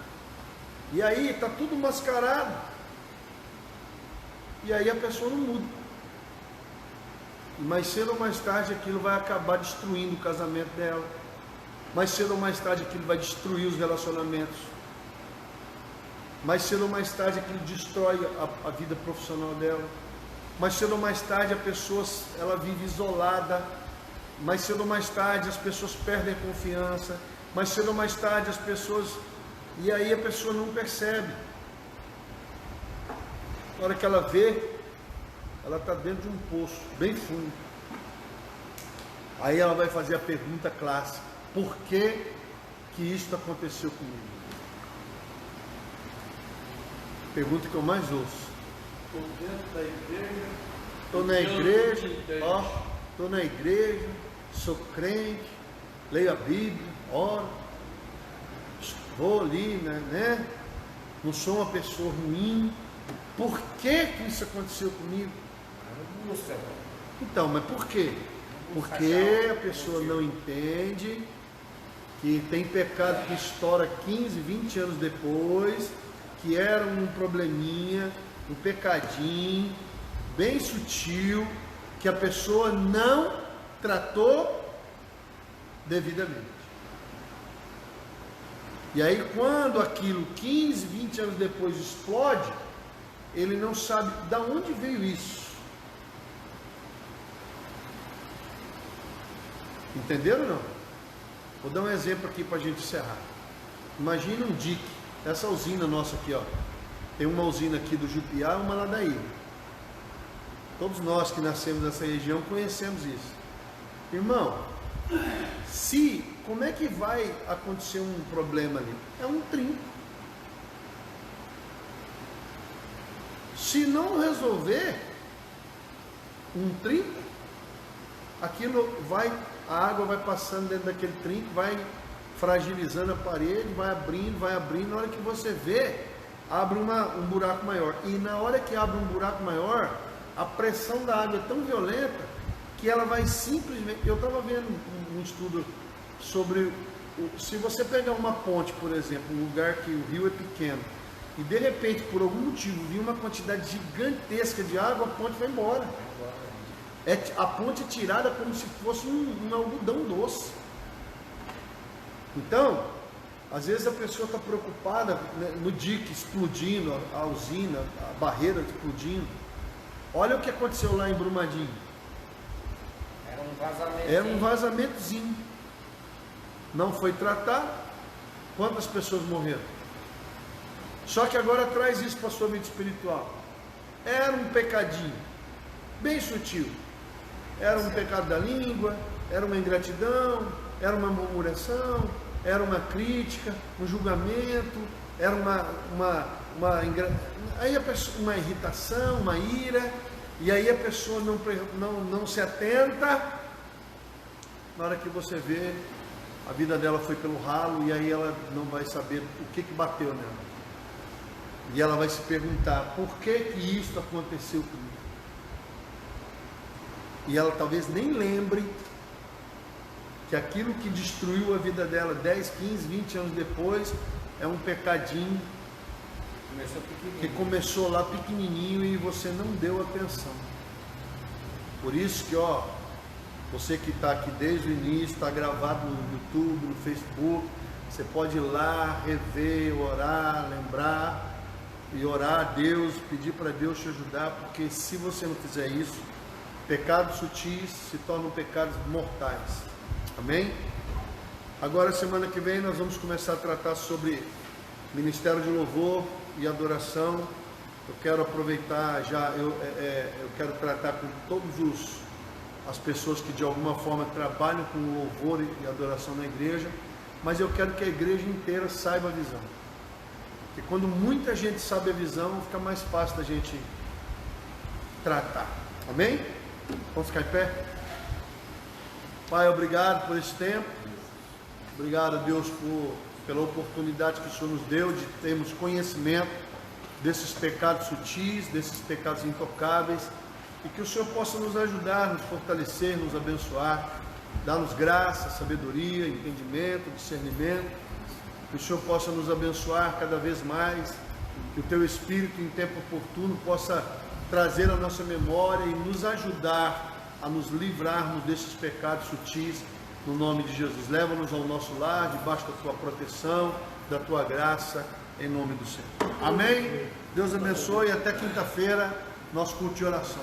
E aí está tudo mascarado. E aí a pessoa não muda. E mais cedo ou mais tarde aquilo vai acabar destruindo o casamento dela. Mais cedo ou mais tarde aquilo vai destruir os relacionamentos. Mais cedo ou mais tarde aquilo destrói a vida profissional dela. Mais cedo ou mais tarde a pessoa ela vive isolada. Mais cedo ou mais tarde as pessoas perdem a confiança. Mais cedo ou mais tarde as pessoas... E aí a pessoa não percebe. Na hora que ela vê, ela está dentro de um poço, bem fundo. Aí ela vai fazer a pergunta clássica: por que isso aconteceu comigo? Pergunta que eu mais ouço. Estou dentro da igreja. Estou na igreja, ó, estou na igreja, sou crente, leio a Bíblia, oro, vou ali, né? Não sou uma pessoa ruim. Por que isso aconteceu comigo? Então, mas por quê? Porque a pessoa não entende que tem pecado que estoura 15, 20 anos depois, que era um probleminha, um pecadinho, bem sutil, que a pessoa não tratou devidamente. E aí quando aquilo 15, 20 anos depois explode, ele não sabe de onde veio isso. Entenderam ou não? Vou dar um exemplo aqui para a gente encerrar. Imagina um dique, essa usina nossa aqui, ó. Tem uma usina aqui do Jupiá e uma lá da ilha. Todos nós que nascemos nessa região conhecemos isso. Irmão, como é que vai acontecer um problema ali? É um trinco. Se não resolver um trinco, aquilo vai, a água vai passando dentro daquele trinco, vai fragilizando a parede, vai abrindo, na hora que você vê, abre um buraco maior. E na hora que abre um buraco maior, a pressão da água é tão violenta que ela vai simplesmente... Eu estava vendo um estudo sobre... Se você pegar uma ponte, por exemplo, um lugar que o rio é pequeno, e de repente, por algum motivo, vir uma quantidade gigantesca de água, a ponte vai embora. A ponte é tirada como se fosse um algodão doce. Então, às vezes a pessoa está preocupada, né, no dique explodindo, a usina, a barreira explodindo. Olha o que aconteceu lá em Brumadinho. Era um vazamentozinho. Não foi tratado. Quantas pessoas morreram? Só que agora traz isso para a sua vida espiritual. Era um pecadinho, bem sutil. Era um pecado da língua, era uma ingratidão, era uma murmuração, era uma crítica, um julgamento, era uma irritação, uma ira, e aí a pessoa não se atenta. Na hora que você vê, a vida dela foi pelo ralo, e aí ela não vai saber o que bateu nela. E ela vai se perguntar: por que isso aconteceu comigo? E ela talvez nem lembre que aquilo que destruiu a vida dela 10, 15, 20 anos depois é um pecadinho que começou lá pequenininho e você não deu atenção. Por isso que, Você que está aqui desde o início, está gravado no YouTube, no Facebook, você pode ir lá, rever, orar, lembrar e orar a Deus, pedir para Deus te ajudar, porque se você não fizer isso, pecados sutis se tornam pecados mortais. Amém? Agora, semana que vem, nós vamos começar a tratar sobre ministério de louvor e adoração. Eu quero aproveitar já, eu quero tratar com todos as pessoas que de alguma forma trabalham com louvor e adoração na igreja, mas eu quero que a igreja inteira saiba a visão. Porque quando muita gente sabe a visão, fica mais fácil da gente tratar. Amém? Vamos ficar em pé? Pai, obrigado por esse tempo. Obrigado a Deus pela oportunidade que o Senhor nos deu de termos conhecimento desses pecados sutis, desses pecados intocáveis, e que o Senhor possa nos ajudar, nos fortalecer, nos abençoar, dar-nos graça, sabedoria, entendimento, discernimento, que o Senhor possa nos abençoar cada vez mais, que o Teu Espírito em tempo oportuno possa trazer a nossa memória e nos ajudar a nos livrarmos desses pecados sutis, no nome de Jesus. Leva-nos ao nosso lar, debaixo da Tua proteção, da Tua graça, em nome do Senhor. Amém? Deus abençoe e até quinta-feira, nosso culto de oração.